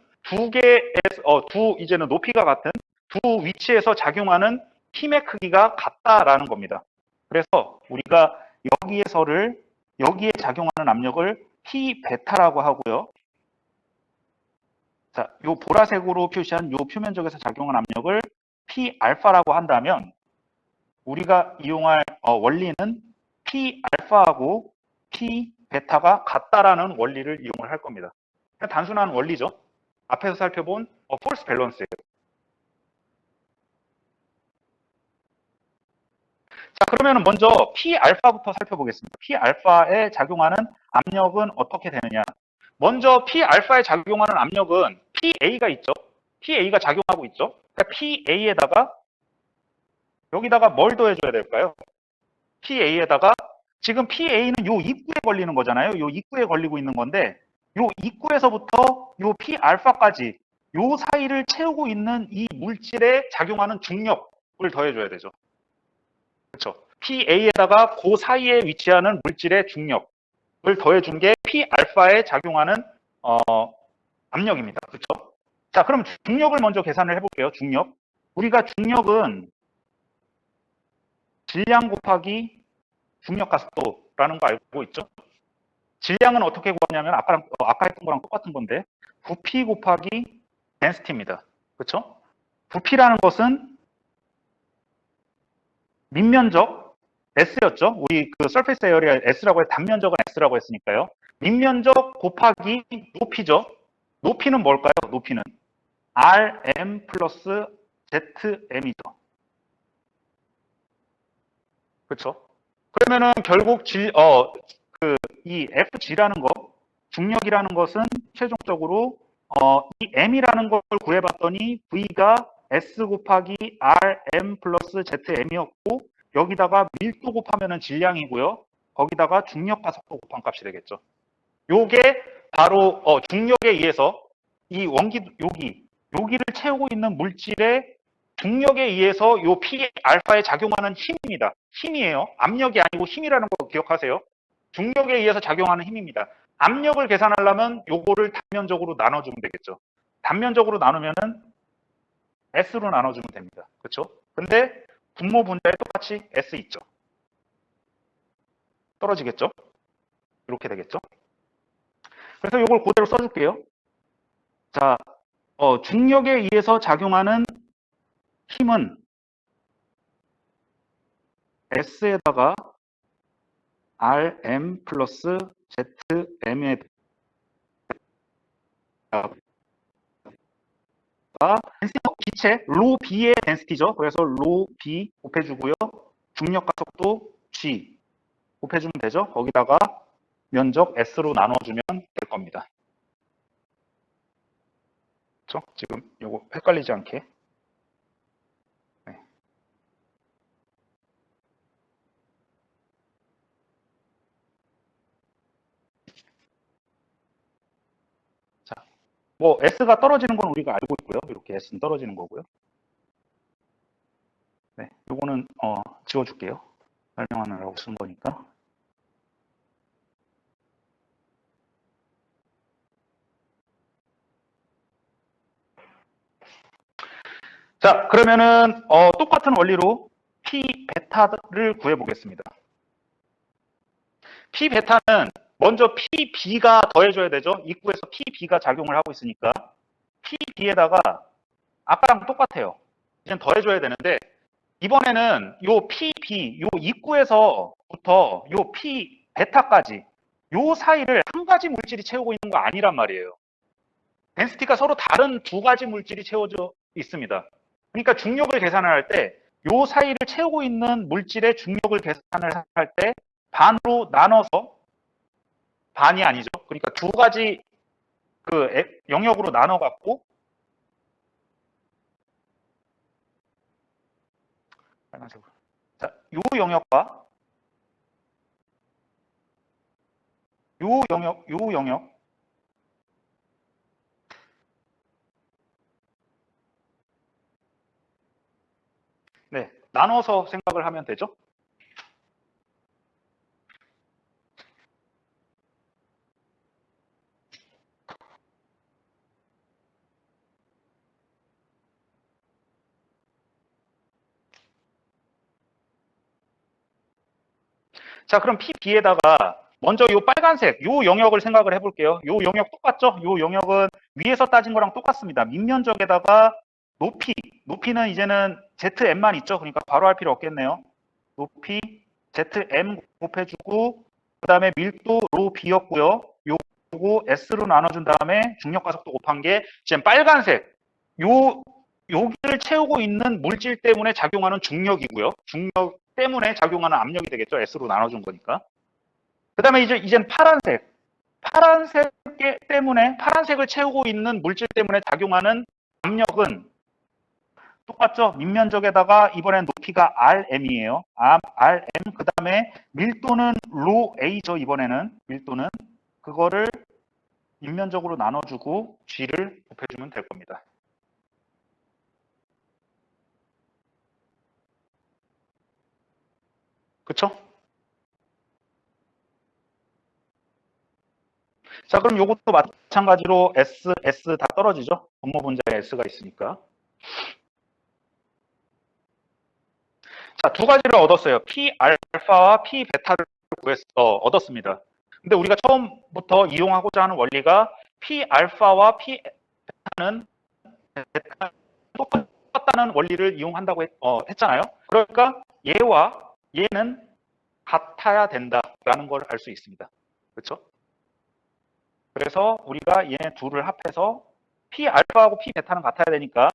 이제는 높이가 같은 두 위치에서 작용하는 힘의 크기가 같다라는 겁니다. 그래서 우리가 여기에 작용하는 압력을 P 베타라고 하고요. 자, 요 보라색으로 표시한 요 표면적에서 작용하는 압력을 P 알파라고 한다면 우리가 이용할 원리는 P 알파하고 P 베타가 같다라는 원리를 이용을 할 겁니다. 그냥 단순한 원리죠. 앞에서 살펴본 폴스 밸런스예요. 자, 그러면 먼저 P 알파부터 살펴보겠습니다. P 알파에 작용하는 압력은 어떻게 되느냐? 먼저 P 알파에 작용하는 압력은 PA가 있죠. PA가 작용하고 있죠. 그러니까 PA에다가 여기다가 뭘 더해줘야 될까요? PA에다가 지금 PA는 요 입구에 걸리는 거잖아요. 요 입구에 걸리고 있는 건데 요 입구에서부터 요 P 알파까지 요 사이를 채우고 있는 이 물질에 작용하는 중력을 더해줘야 되죠. 그렇죠. PA에다가 그 사이에 위치하는 물질의 중력을 더해준 게 P 알파에 작용하는 압력입니다. 그렇죠? 자, 그럼 중력을 먼저 계산을 해볼게요. 중력. 우리가 중력은 질량 곱하기 중력 가속도라는 거 알고 있죠? 질량은 어떻게 구하냐면 아까 했던 거랑 똑같은 건데 부피 곱하기 덴시티입니다. 그렇죠? 부피라는 것은 밑면적 S였죠. 우리 그 서페이스 에어리아 S라고 해 단면적은 S라고 했으니까요. 밑면적 곱하기 높이죠. 높이는 뭘까요? 높이는 RM 플러스 ZM이죠. 그렇죠? 그러면은 결국 이 FG라는 거, 중력이라는 것은 최종적으로 이 M이라는 걸 구해봤더니 V가 S 곱하기 RM 플러스 ZM이었고 여기다가 밀도 곱하면은 질량이고요. 거기다가 중력 가속도 곱한 값이 되겠죠. 요게 바로 중력에 의해서 이 여기를 채우고 있는 물질의 중력에 의해서 요 P 알파에 작용하는 힘입니다. 힘이에요. 압력이 아니고 힘이라는 거 기억하세요. 중력에 의해서 작용하는 힘입니다. 압력을 계산하려면 요거를 단면적으로 나눠주면 되겠죠. 단면적으로 나누면은 S로 나눠주면 됩니다. 그렇죠? 근데 분모 분자에 똑같이 S 있죠. 떨어지겠죠? 이렇게 되겠죠? 그래서 요걸 그대로 써줄게요. 자, 중력에 의해서 작용하는 힘은 S에다가 RM 플러스 ZM에 기체 로 B의 덴시티죠. 그래서 로 B 곱해주고요. 중력 가속도 G 곱해주면 되죠. 거기다가 면적 S로 나눠주면 될 겁니다. 그렇죠? 지금 요거 헷갈리지 않게. 네. 자, 뭐 S가 떨어지는 건 우리가 알고 있고요. 이렇게 S는 떨어지는 거고요. 네, 요거는 지워줄게요. 설명하느라고 쓴 거니까. 자, 그러면은 똑같은 원리로 P 베타를 구해보겠습니다. P 베타는 먼저 PB가 더해줘야 되죠. 입구에서 PB가 작용을 하고 있으니까 PB에다가 아까랑 똑같아요. 이제 더해줘야 되는데 이번에는 요 PB, 요 입구에서부터 요 P 베타까지 요 사이를 한 가지 물질이 채우고 있는 거 아니란 말이에요. 덴시티가 서로 다른 두 가지 물질이 채워져 있습니다. 그러니까 중력을 계산을 할 때 요 사이를 채우고 있는 물질의 중력을 계산을 할 때 반으로 나눠서 반이 아니죠. 그러니까 두 가지 그 영역으로 나눠 갖고 빨간색으로. 자, 요 영역과 요 영역 네, 나눠서 생각을 하면 되죠. 자, 그럼 PB에다가 먼저 요 빨간색 요 영역을 생각을 해볼게요. 요 영역 똑같죠? 요 영역은 위에서 따진 거랑 똑같습니다. 밑면적에다가 높이는 이제는 ZM만 있죠. 그러니까 바로 할 필요 없겠네요. 높이 ZM 곱해주고 그 다음에 밀도 로 B였고요. 요거 S로 나눠준 다음에 중력 가속도 곱한 게 지금 빨간색 요 여기를 채우고 있는 물질 때문에 작용하는 중력이고요. 중력 때문에 작용하는 압력이 되겠죠. S로 나눠준 거니까. 그 다음에 이젠 파란색 때문에 파란색을 채우고 있는 물질 때문에 작용하는 압력은 똑같죠? 밑면적에다가 이번엔 높이가 RM이에요. RM 그 다음에 밀도는 로 A죠. 이번에는 밀도는 그거를 밑면적으로 나눠주고 G를 곱해주면 될 겁니다. 그쵸? 자, 그럼 이것도 마찬가지로 S 다 떨어지죠? 분모 분자에 S가 있으니까. 자, 두 가지를 얻었어요. P 알파와 P 베타를 얻었습니다. 근데 우리가 처음부터 이용하고자 하는 원리가 P 알파와 P 베타는 똑같다는 원리를 이용한다고 했잖아요. 그러니까 얘와 얘는 같아야 된다라는 걸 알 수 있습니다. 그렇죠? 그래서 우리가 얘네 둘을 합해서 P 알파하고 P 베타는 같아야 되니까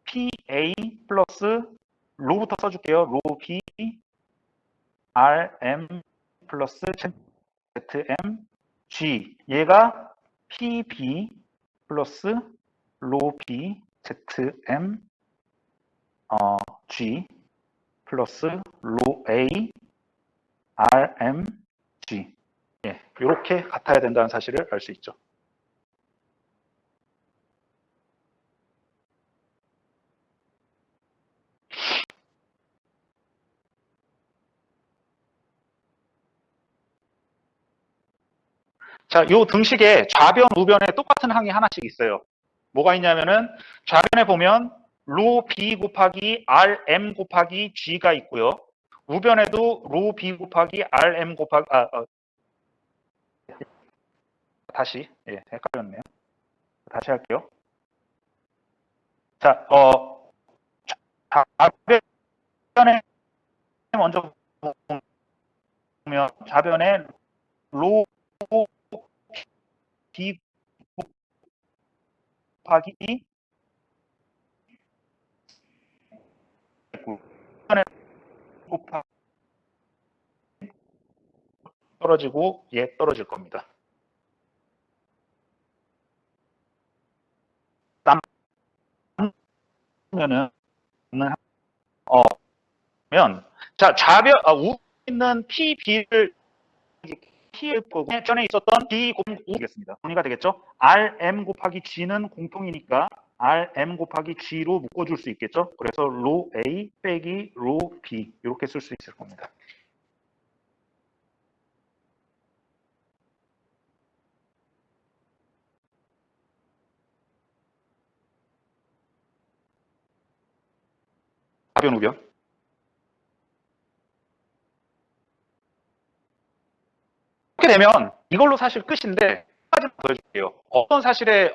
PA 플러스 로부터 써줄게요. 로 B RM 플러스 ZM G 얘가 PB 플러스 로 B ZM G 플러스 로 A RM G 예, 이렇게 같아야 된다는 사실을 알 수 있죠. 자, 요 등식에 좌변, 우변에 똑같은 항이 하나씩 있어요. 뭐가 있냐면은 좌변에 보면 로 B 곱하기 RM 곱하기 G가 있고요. 우변에도 로 B 곱하기 RM 곱하기 다시 예, 헷갈렸네요. 다시 할게요. 자, 좌변에 먼저 보면 좌변에 로 B 곱하기 우변에 곱하기 떨어지고 예 떨어질 겁니다. 남으면은 자 좌변 우 있는 PB를 T의 전에 있었던 B 곱하기 U겠습니다. 정리가 되겠죠? RM 곱하기 G는 공통이니까 RM 곱하기 G로 묶어줄 수 있겠죠? 그래서 로 A 빼기 로 B 이렇게 쓸 수 있을 겁니다. 좌변 우변. 이렇게 되면 이걸로 사실 끝인데 한 가지 보여줄게요. 어떤 사실에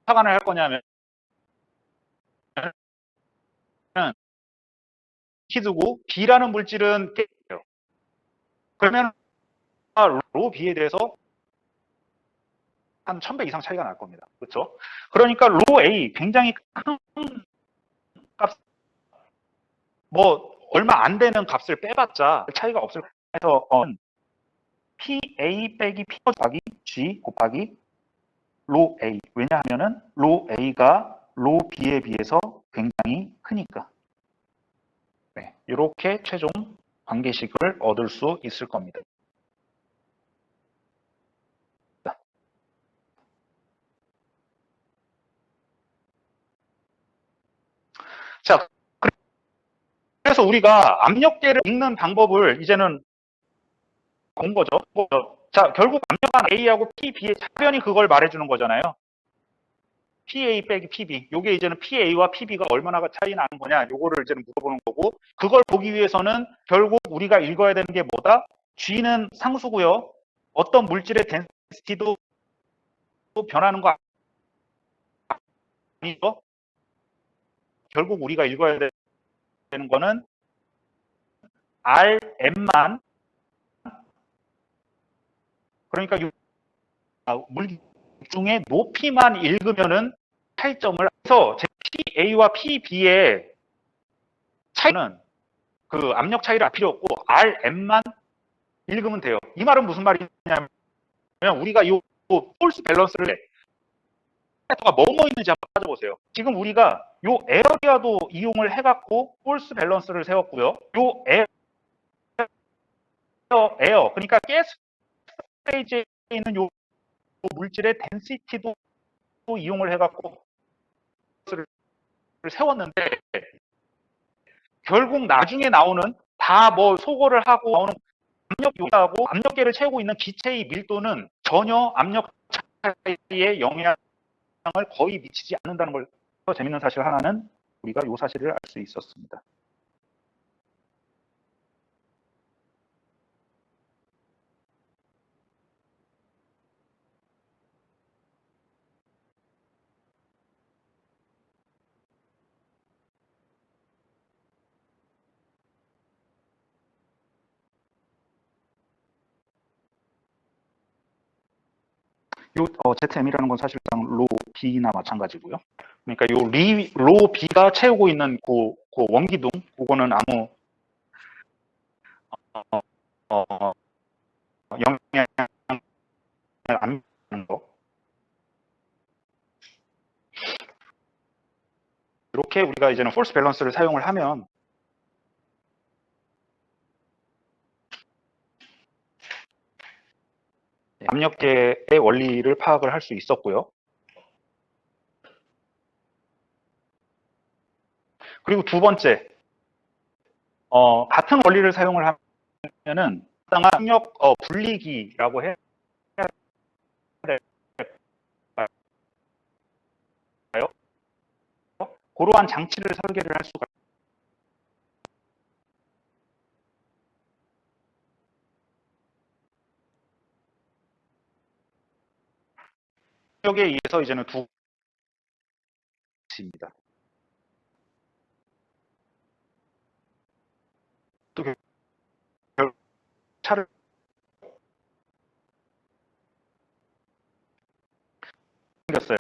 착안을 할 거냐면 키 두고 B라는 물질은 깨요. 그러면 로 B에 대해서 한 1000배 이상 차이가 날 겁니다. 그렇죠? 그러니까 로 A 굉장히 큰 값, 얼마 안 되는 값을 빼봤자 차이가 없을 거예요. 그래서 PA 빼기 P 곱하기 G 곱하기 로 A. 왜냐하면은 로 A가 로 B에 비해서 굉장히 크니까. 네, 이렇게 최종 관계식을 얻을 수 있을 겁니다. 자, 그래서 우리가 압력계를 읽는 방법을 이제는 본 거죠. 자, 결국 압력한 A하고 PB의 차변이 그걸 말해주는 거잖아요. PA 빼기 PB. 요게 이제는 PA와 PB가 얼마나 차이 나는 거냐. 요거를 이제는 물어보는 거고, 그걸 보기 위해서는 결국 우리가 읽어야 되는 게 뭐다? G는 상수고요. 어떤 물질의 덴시티도 변하는 거 아니죠? 결국 우리가 읽어야 되는 거는 Rm만, 그러니까 물 중에 높이만 읽으면은 차이점을 해서 PA와 PB의 차이는 그 압력 차이를 알 필요 없고 Rm만 읽으면 돼요. 이 말은 무슨 말이냐면 우리가 이 폴스 밸런스를 가 뭐뭐 있는지 한번 따져보세요. 지금 우리가 요 에어리아도 이용을 해갖고 폴스 밸런스를 세웠고요. 요 에어 그러니까 가스 페이지에 있는 요 물질의 덴시티도 이용을 해갖고 세웠는데 결국 나중에 나오는 다 뭐 소거를 하고 나오는 압력하고 압력계를 채우고 있는 기체의 밀도는 전혀 압력 차이에 영향을 거의 미치지 않는다는 걸 더 재밌는 사실 하나는 우리가 이 사실을 알 수 있었습니다. 요 ZM이라는 건 사실상 로 B나 마찬가지고요. 그러니까 요 로 B가 채우고 있는 그 원기둥, 그거는 아무 영향을 안 받는 거. 이렇게 우리가 이제는 폴스 밸런스를 사용을 하면 압력계의 원리를 파악을 할 수 있었고요. 그리고 두 번째, 같은 원리를 사용을 하면은 압력 분리기라고 해야 될까요? 그러한 장치를 설계를 할 수가 압력에 의해서 이제는 두 가지입니다. 또 차를 생겼어요.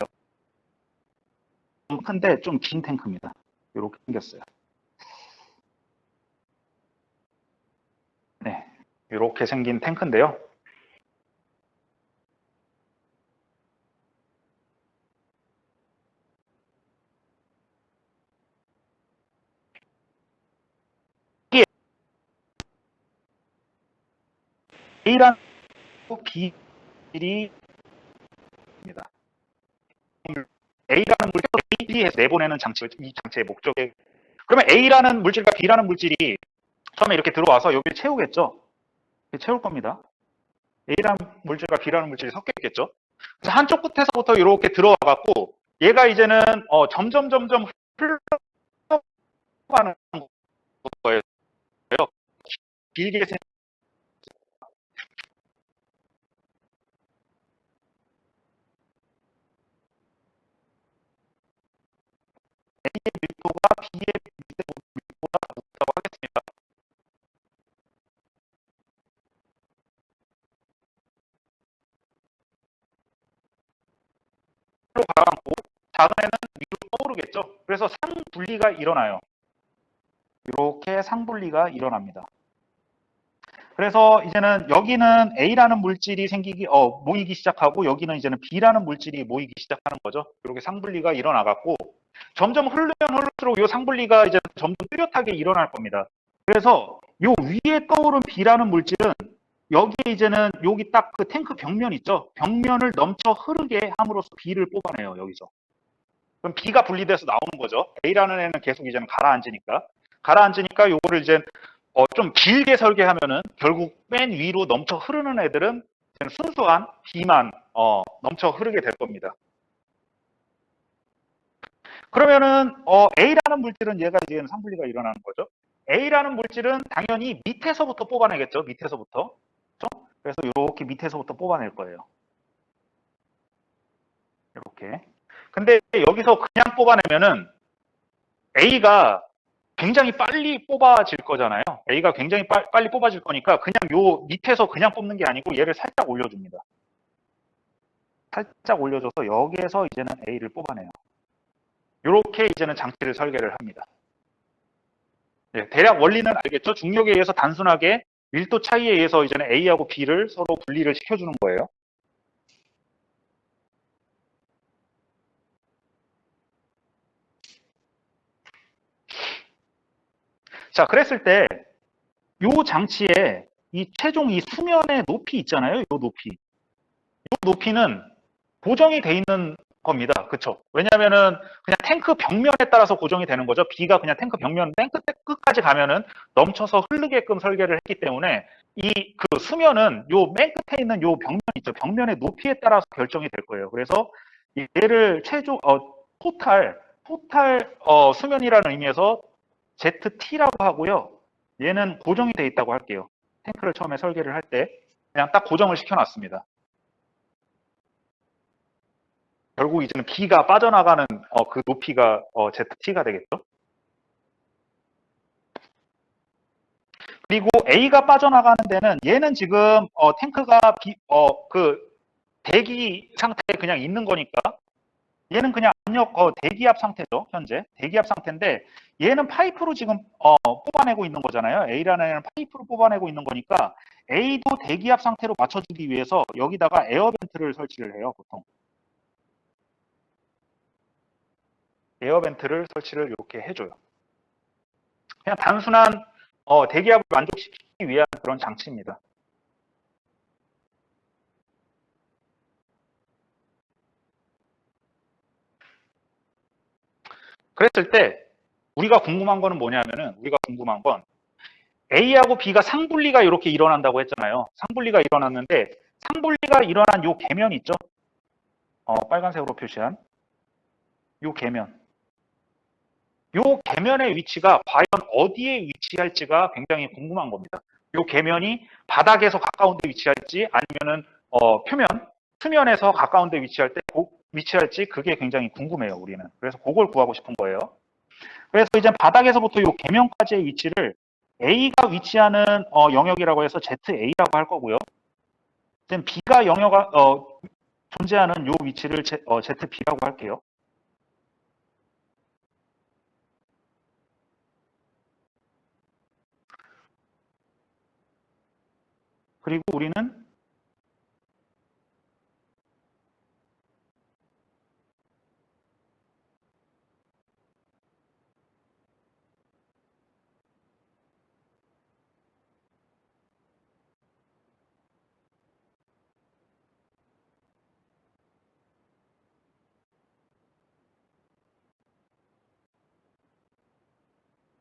좀 큰데 좀 긴 탱크입니다. 이렇게 생겼어요. 네, 이렇게 생긴 탱크인데요. A라는 비율이 입니다. A라는 물질을 B에서 내보내는 장치, 이 장치의 목적에 그러면 A라는 물질과 B라는 물질이 처음에 이렇게 들어와서 여기를 채우겠죠. 채울 겁니다. A라는 물질과 B라는 물질이 섞였겠죠. 그래서 한쪽 끝에서부터 이렇게 들어와갖고 얘가 이제는 점점 흘러가는 거예요. 길게 A의 밀도가 B의 밀도보다 높다고 하겠습니다. 가라앉고 작은 애는 위로 떠오르겠죠. 그래서 상분리가 일어나요. 이렇게 상분리가 일어납니다. 그래서 이제는 여기는 A라는 물질이 모이기 시작하고 여기는 이제는 B라는 물질이 모이기 시작하는 거죠. 이렇게 상분리가 일어나갖고 점점 흐르면 흐를수록 이 상분리가 이제 점점 뚜렷하게 일어날 겁니다. 그래서 요 위에 떠오른 B라는 물질은 여기에 이제는 여기 딱 그 탱크 벽면 있죠. 벽면을 넘쳐 흐르게 함으로써 B를 뽑아내요. 여기서. 그럼 B가 분리돼서 나오는 거죠. A라는 애는 계속 이제는 가라앉으니까 요거를 이제 좀 길게 설계하면은 결국 맨 위로 넘쳐 흐르는 애들은 순수한 B만 넘쳐 흐르게 될 겁니다. 그러면은 A라는 물질은 얘가 이제 상분리가 일어나는 거죠. A라는 물질은 당연히 밑에서부터 뽑아내겠죠. 밑에서부터. 그렇죠? 그래서 이렇게 밑에서부터 뽑아낼 거예요. 이렇게. 근데 여기서 그냥 뽑아내면은 A가 굉장히 빨리 뽑아질 거잖아요. A가 굉장히 빨리 뽑아질 거니까 그냥 요 밑에서 그냥 뽑는 게 아니고 얘를 살짝 올려줍니다. 살짝 올려줘서 여기에서 이제는 A를 뽑아내요. 이렇게 이제는 장치를 설계를 합니다. 네, 대략 원리는 알겠죠? 중력에 의해서 단순하게 밀도 차이에 의해서 이제는 A하고 B를 서로 분리를 시켜주는 거예요. 자, 그랬을 때 이 장치에 이 최종 이 수면의 높이 있잖아요. 이 높이. 이 높이는 고정이 돼 있는 겁니다. 그렇죠? 왜냐하면은 그냥 탱크 벽면에 따라서 고정이 되는 거죠. B가 그냥 탱크 벽면 맨 끝까지 가면은 넘쳐서 흐르게끔 설계를 했기 때문에 이 그 수면은 요 맨 끝에 있는 요 벽면 있죠. 벽면의 높이에 따라서 결정이 될 거예요. 그래서 얘를 최종 토탈 수면이라는 의미에서 ZT라고 하고요. 얘는 고정이 돼 있다고 할게요. 탱크를 처음에 설계를 할 때 그냥 딱 고정을 시켜놨습니다. 결국 이제는 B가 빠져나가는 그 높이가 ZT가 되겠죠. 그리고 A가 빠져나가는 데는 얘는 지금 탱크가 그 대기 상태에 그냥 있는 거니까 얘는 그냥 압력 대기압 상태죠. 현재 대기압 상태인데 얘는 파이프로 지금 뽑아내고 있는 거잖아요. A라는 애는 파이프로 뽑아내고 있는 거니까 A도 대기압 상태로 맞춰주기 위해서 여기다가 에어벤트를 설치를 해요. 보통 에어벤트를 설치를 이렇게 해줘요. 그냥 단순한 대기압을 만족시키기 위한 그런 장치입니다. 그랬을 때 우리가 궁금한 거는 뭐냐면은 우리가 궁금한 건 A하고 B가 상분리가 이렇게 일어난다고 했잖아요. 상분리가 일어났는데 상분리가 일어난 요 계면 있죠? 빨간색으로 표시한 요 계면. 요 계면의 위치가 과연 어디에 위치할지가 굉장히 궁금한 겁니다. 요 계면이 바닥에서 가까운 데 위치할지 아니면은 표면, 수면에서 가까운 데 위치할지 그게 굉장히 궁금해요, 우리는. 그래서 그걸 구하고 싶은 거예요. 그래서 이제 바닥에서부터 요 계면까지의 위치를 A가 위치하는 영역이라고 해서 ZA라고 할 거고요. 지금 B가 존재하는 요 위치를 ZB라고 할게요. 그리고 우리는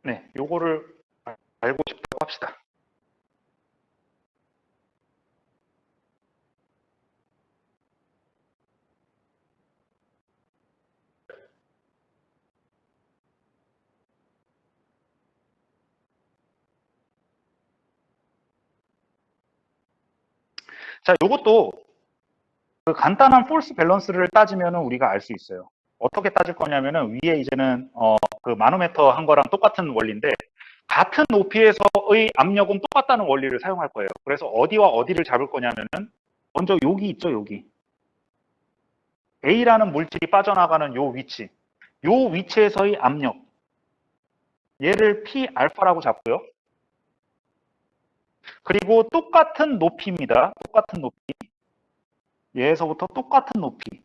네, 요거를 알고 싶다고 합시다. 자, 요것도 그 간단한 폴스 밸런스를 따지면 우리가 알 수 있어요. 어떻게 따질 거냐면은 위에 이제는 그 마노메터 한 거랑 똑같은 원리인데 같은 높이에서의 압력은 똑같다는 원리를 사용할 거예요. 그래서 어디와 어디를 잡을 거냐면은 먼저 여기 있죠, 여기. A라는 물질이 빠져나가는 요 위치. 요 위치에서의 압력. 얘를 P 알파라고 잡고요. 그리고 똑같은 높이입니다. 똑같은 높이. 얘에서부터 똑같은 높이.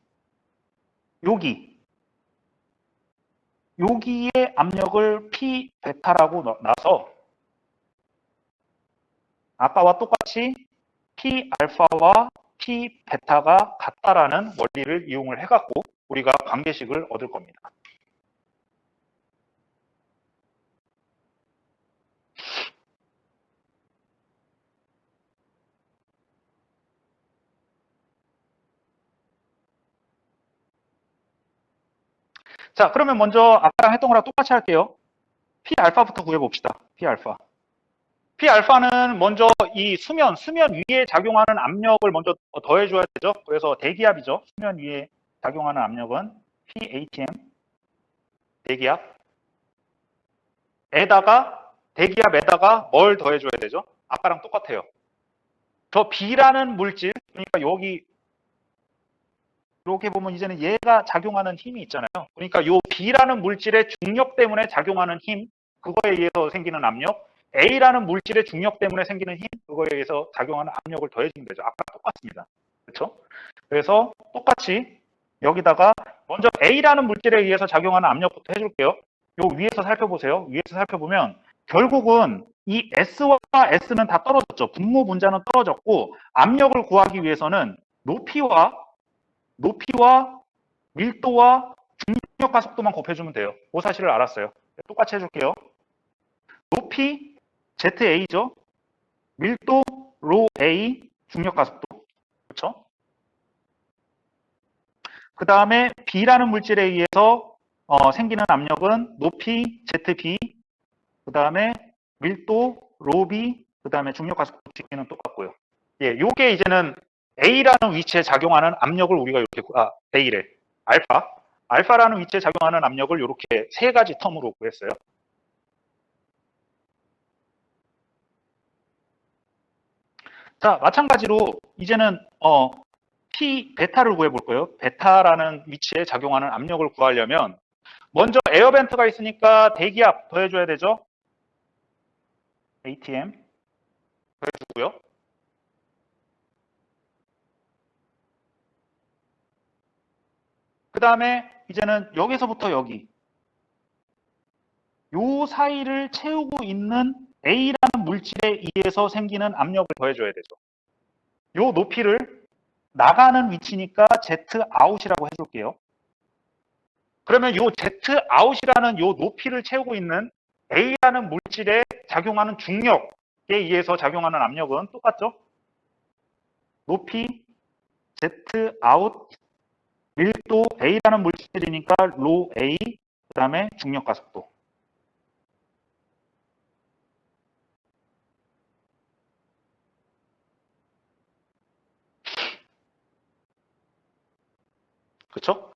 여기에 압력을 P 베타라고 놔서 아까와 똑같이 P 알파와 P 베타가 같다라는 원리를 이용을 해갖고 우리가 관계식을 얻을 겁니다. 자, 그러면 먼저 아까랑 했던 거랑 똑같이 할게요. P알파부터 구해봅시다. P알파. P알파는 먼저 이 수면 위에 작용하는 압력을 먼저 더해줘야 되죠. 그래서 대기압이죠. 수면 위에 작용하는 압력은 PATM, 대기압에다가 뭘 더해줘야 되죠? 아까랑 똑같아요. 저 B라는 물질, 그러니까 여기 이렇게 보면 이제는 얘가 작용하는 힘이 있잖아요. 그러니까 요 B라는 물질의 중력 때문에 작용하는 힘, 그거에 의해서 생기는 압력, A라는 물질의 중력 때문에 생기는 힘, 그거에 의해서 작용하는 압력을 더해주면 되죠. 아까 똑같습니다. 그렇죠? 그래서 똑같이 여기다가 먼저 A라는 물질에 의해서 작용하는 압력부터 해줄게요. 요 위에서 살펴보세요. 위에서 살펴보면 결국은 이 S와 S는 다 떨어졌죠. 분모 분자는 떨어졌고 압력을 구하기 위해서는 높이와 밀도와 중력 가속도만 곱해주면 돼요. 그 사실을 알았어요. 똑같이 해줄게요. 높이 ZA죠. 밀도 로 A, 중력 가속도. 그렇죠? 그 다음에 B라는 물질에 의해서 생기는 압력은 높이 ZB, 그 다음에 밀도 로 B, 그 다음에 중력 가속도 G는 똑같고요. 예, 요게 이제는 A라는 위치에 작용하는 압력을 우리가 이렇게 A래. 알파라는 위치에 작용하는 압력을 이렇게 세 가지 텀으로 구했어요. 자, 마찬가지로 이제는 P 베타를 구해볼 거예요. 베타라는 위치에 작용하는 압력을 구하려면 먼저 에어벤트가 있으니까 대기압 더해줘야 되죠. ATM 더해주고요. 그 다음에 이제는 여기서부터 여기 요 사이를 채우고 있는 A라는 물질에 의해서 생기는 압력을 더해줘야 되죠. 요 높이를 나가는 위치니까 Z 아웃이라고 해줄게요. 그러면 요 Z 아웃이라는 요 높이를 채우고 있는 A라는 물질에 작용하는 중력에 의해서 작용하는 압력은 똑같죠? 높이 Z 아웃 밀도 A라는 물질이니까 로 A 그 다음에 중력 가속도. 그렇죠?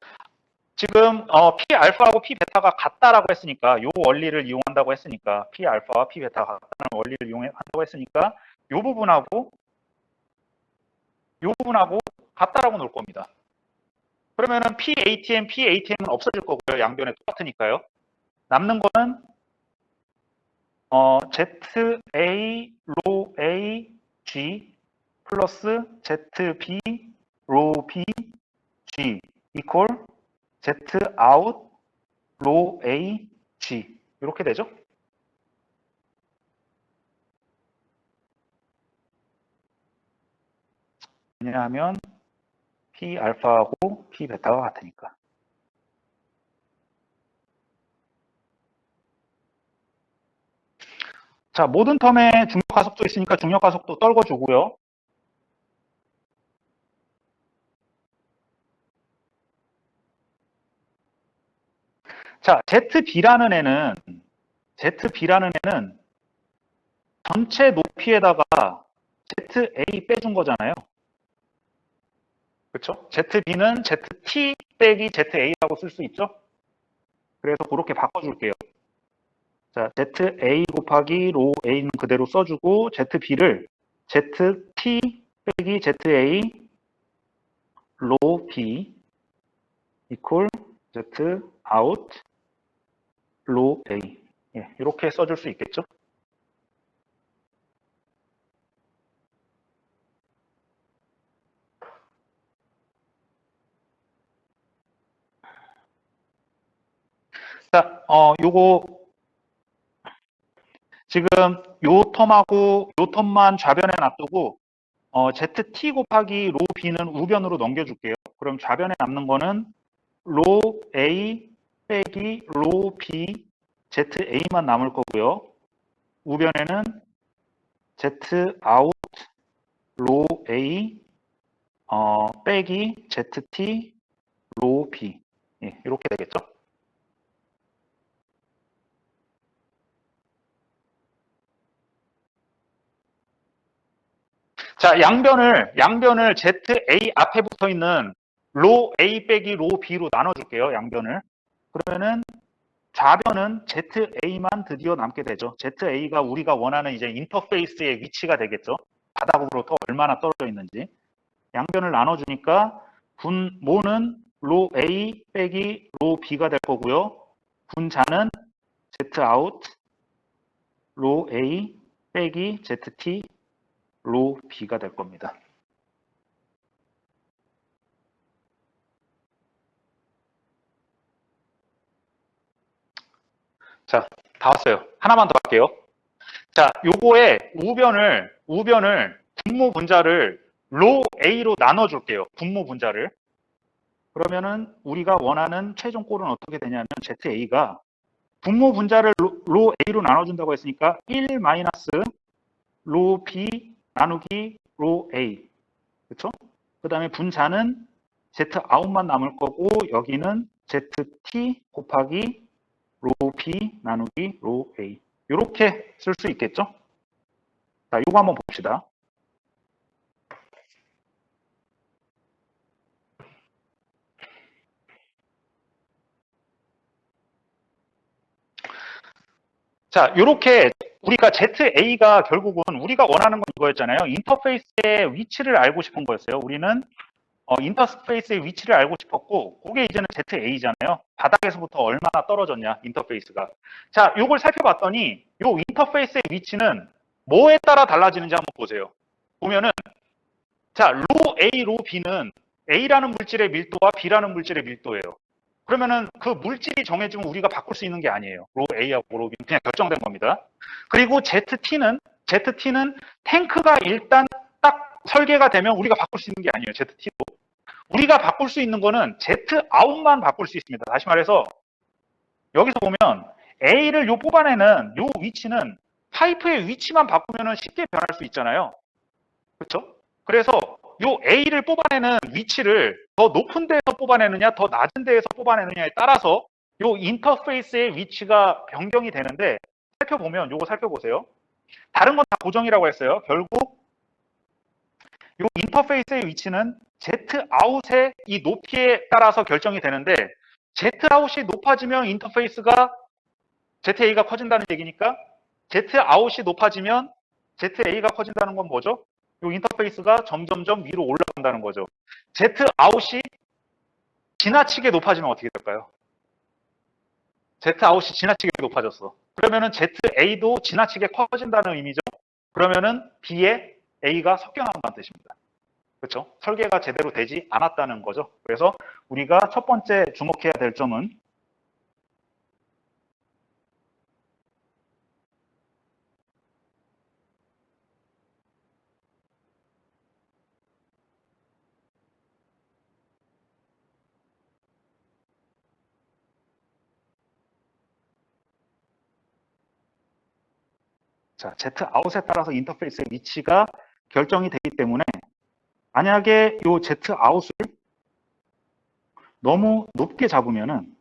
지금 P 알파하고 P 베타가 같다라고 했으니까 요 원리를 이용한다고 했으니까 P 알파와 P 베타가 같다는 원리를 이용한다고 했으니까 요 부분하고 같다라고 놓을 겁니다. 그러면은 PATM은 없어질 거고요. 양변에 똑같으니까요. 남는 거는 ZA 로 A G 플러스 ZB 로 B G 이퀄 Z 아웃 로 A G 이렇게 되죠. 왜냐하면 P 알파하고 P 베타가 같으니까. 자, 모든 텀에 중력 가속도 있으니까 중력 가속도 떨궈주고요. 자, ZB라는 애는 전체 높이에다가 ZA 빼준 거잖아요. 그렇죠? ZB는 ZT 빼기 ZA라고 쓸 수 있죠? 그래서 그렇게 바꿔줄게요. 자, ZA 곱하기 로 A는 그대로 써주고 ZB를 ZT 빼기 ZA 로 B 이퀄 Z 아웃 로 A 예, 이렇게 써줄 수 있겠죠? 자, 요거 지금 요 텀만 좌변에 놔두고 ZT 곱하기 로 B는 우변으로 넘겨줄게요. 그럼 좌변에 남는 거는 로 A 빼기 로 B ZA만 남을 거고요. 우변에는 Z 아웃 로 A 빼기 ZT 로 B 예, 이렇게 되겠죠. 자, 양변을 ZA 앞에 붙어 있는 로 A 빼기 로 B로 나눠줄게요. 양변을. 그러면은 좌변은 ZA만 드디어 남게 되죠. ZA가 우리가 원하는 이제 인터페이스의 위치가 되겠죠. 바닥으로부터 얼마나 떨어져 있는지. 양변을 나눠주니까 분모는 로 A 빼기 로 B가 될 거고요. 분자는 Z 아웃 로 A 빼기 ZT 로 B가 될 겁니다. 자, 다 왔어요. 하나만 더 할게요. 자, 요거에 우변을 분모 분자를 로 A로 나눠줄게요. 분모 분자를. 그러면은 우리가 원하는 최종 꼴은 어떻게 되냐면 ZA가 분모 분자를 로 A로 나눠준다고 했으니까 1 마이너스 로 B 나누기 로 A. 그렇죠? 그 다음에 분자는 Z 아웃만 남을 거고 여기는 ZT 곱하기 로 B 나누기 로 A. 이렇게 쓸 수 있겠죠? 자, 이거 한번 봅시다. 자, 이렇게 우리가 ZA가 결국은 우리가 원하는 건 이거였잖아요. 인터페이스의 위치를 알고 싶은 거였어요. 우리는 인터페이스의 위치를 알고 싶었고 그게 이제는 ZA잖아요. 바닥에서부터 얼마나 떨어졌냐, 인터페이스가. 자, 이걸 살펴봤더니 이 인터페이스의 위치는 뭐에 따라 달라지는지 한번 보세요. 보면은 자, 로 A, 로 B는 A라는 물질의 밀도와 B라는 물질의 밀도예요. 그러면은 그 물질이 정해지면 우리가 바꿀 수 있는 게 아니에요. 로 A하고 로 B는 그냥 결정된 겁니다. 그리고 ZT는 탱크가 일단 딱 설계가 되면 우리가 바꿀 수 있는 게 아니에요. ZT도. 우리가 바꿀 수 있는 거는 Z 아웃만 바꿀 수 있습니다. 다시 말해서 여기서 보면 A를 요 뽑아내는 요 위치는 파이프의 위치만 바꾸면 쉽게 변할 수 있잖아요. 그렇죠? 그래서 요 A를 뽑아내는 위치를 더 높은 데에서 뽑아내느냐 더 낮은 데에서 뽑아내느냐에 따라서 요 인터페이스의 위치가 변경이 되는데 살펴보면 요거 살펴보세요. 다른 건 다 고정이라고 했어요. 결국 요 인터페이스의 위치는 Zout의 이 높이에 따라서 결정이 되는데 Zout이 높아지면 인터페이스가 ZA가 커진다는 얘기니까 Zout이 높아지면 ZA가 커진다는 건 뭐죠? 이 인터페이스가 점점점 위로 올라간다는 거죠. Zout이 지나치게 높아지면 어떻게 될까요? Zout이 지나치게 높아졌어. 그러면은 ZA도 지나치게 커진다는 의미죠. 그러면은 B에 A가 섞여나온다는 뜻입니다. 그렇죠? 설계가 제대로 되지 않았다는 거죠. 그래서 우리가 첫 번째 주목해야 될 점은 자, Zout에 따라서 인터페이스의 위치가 결정이 되기 때문에 만약에 이 Zout을 너무 높게 잡으면은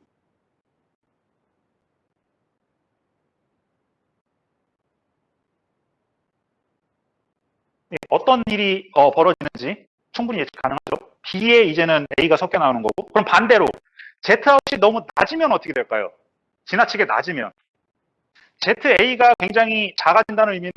어떤 일이 벌어지는지 충분히 예측 가능하죠. B에 이제는 A가 섞여 나오는 거고 그럼 반대로 Zout이 너무 낮으면 어떻게 될까요? 지나치게 낮으면 ZA가 굉장히 작아진다는 의미는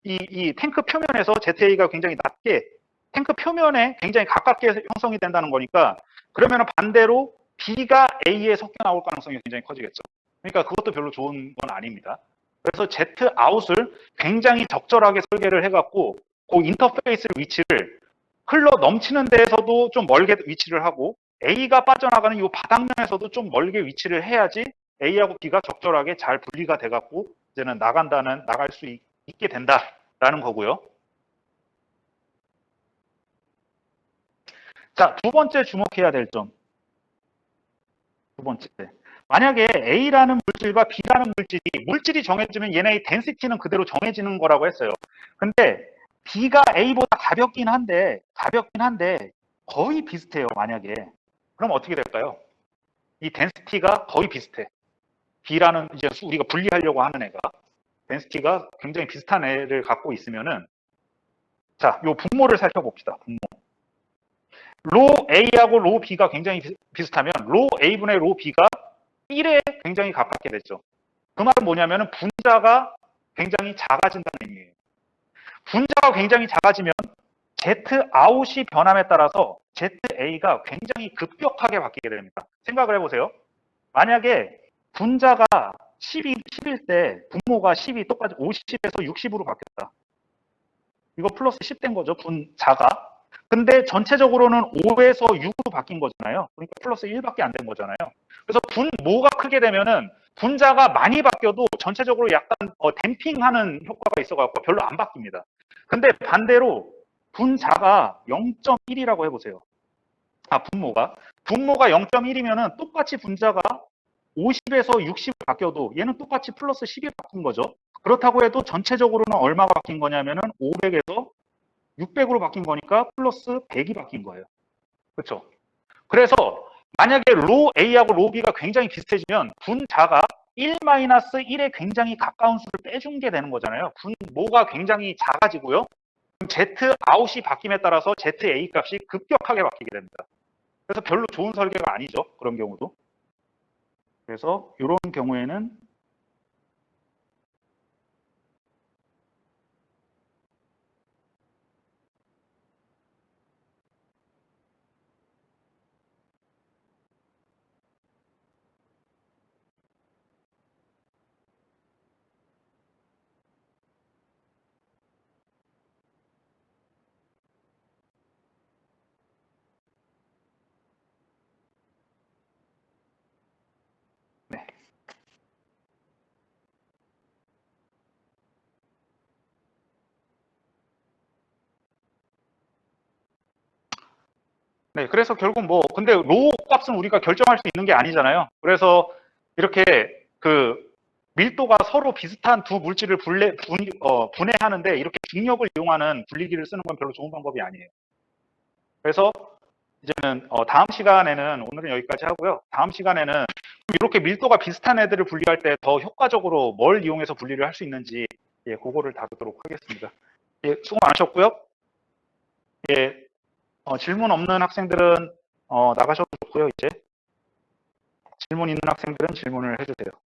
이 탱크 표면에서 ZA가 굉장히 낮게 탱크 표면에 굉장히 가깝게 형성이 된다는 거니까 그러면 반대로 B가 A에 섞여 나올 가능성이 굉장히 커지겠죠. 그러니까 그것도 별로 좋은 건 아닙니다. 그래서 Zout을 굉장히 적절하게 설계를 해갖고 그 인터페이스 위치를 흘러 넘치는 데에서도 좀 멀게 위치를 하고 A가 빠져나가는 이 바닥면에서도 좀 멀게 위치를 해야지 A하고 B가 적절하게 잘 분리가 돼갖고 이제는 나갈 수 있게 된다라는 거고요. 자, 두 번째 주목해야 될 점. 두 번째. 만약에 A라는 물질과 B라는 물질이 정해지면 얘네의 덴시티는 그대로 정해지는 거라고 했어요. 근데 B가 A보다 가볍긴 한데 거의 비슷해요, 만약에. 그럼 어떻게 될까요? 이 덴시티가 거의 비슷해. B라는 이제 우리가 분리하려고 하는 애가 덴시티가 굉장히 비슷한 애를 갖고 있으면은 자, 요 분모를 살펴봅시다. 분모. 로 A하고 로 B가 굉장히 비슷하면 로 A분의 로 B가 1에 굉장히 가깝게 되죠. 그 말은 뭐냐면 분자가 굉장히 작아진다는 의미예요. 분자가 굉장히 작아지면 Z 아웃이 변함에 따라서 ZA가 굉장히 급격하게 바뀌게 됩니다. 생각을 해보세요. 만약에 분자가 10일 때 분모가 10이 똑같이 50에서 60으로 바뀌었다. 이거 플러스 10 된 거죠. 분자가. 근데 전체적으로는 5에서 6으로 바뀐 거잖아요. 그러니까 플러스 1밖에 안 된 거잖아요. 그래서 분모가 크게 되면은 분자가 많이 바뀌어도 전체적으로 약간 댐핑하는 효과가 있어갖고 별로 안 바뀝니다. 근데 반대로 분자가 0.1이라고 해보세요. 분모가 0.1이면은 똑같이 분자가 50에서 60을 바뀌어도 얘는 똑같이 플러스 10이 바뀐 거죠. 그렇다고 해도 전체적으로는 얼마가 바뀐 거냐면은 500에서 600으로 바뀐 거니까 플러스 100이 바뀐 거예요. 그렇죠? 그래서 만약에 로 A하고 로 B가 굉장히 비슷해지면 분자가 1-1에 굉장히 가까운 수를 빼준 게 되는 거잖아요. 분모가 굉장히 작아지고요. Z 아웃이 바뀜에 따라서 ZA 값이 급격하게 바뀌게 됩니다. 그래서 별로 좋은 설계가 아니죠. 그런 경우도. 그래서 이런 경우에는 네. 네, 그래서 결국 근데 로 값은 우리가 결정할 수 있는 게 아니잖아요. 그래서 이렇게 그 밀도가 서로 비슷한 두 물질을 분해하는데 이렇게 중력을 이용하는 분리기를 쓰는 건 별로 좋은 방법이 아니에요. 그래서 이제는 다음 시간에는 오늘은 여기까지 하고요. 다음 시간에는 이렇게 밀도가 비슷한 애들을 분리할 때 더 효과적으로 뭘 이용해서 분리를 할 수 있는지 그거를 다루도록 하겠습니다. 수고 많으셨고요. 질문 없는 학생들은 나가셔도 좋고요. 이제 질문 있는 학생들은 질문을 해주세요.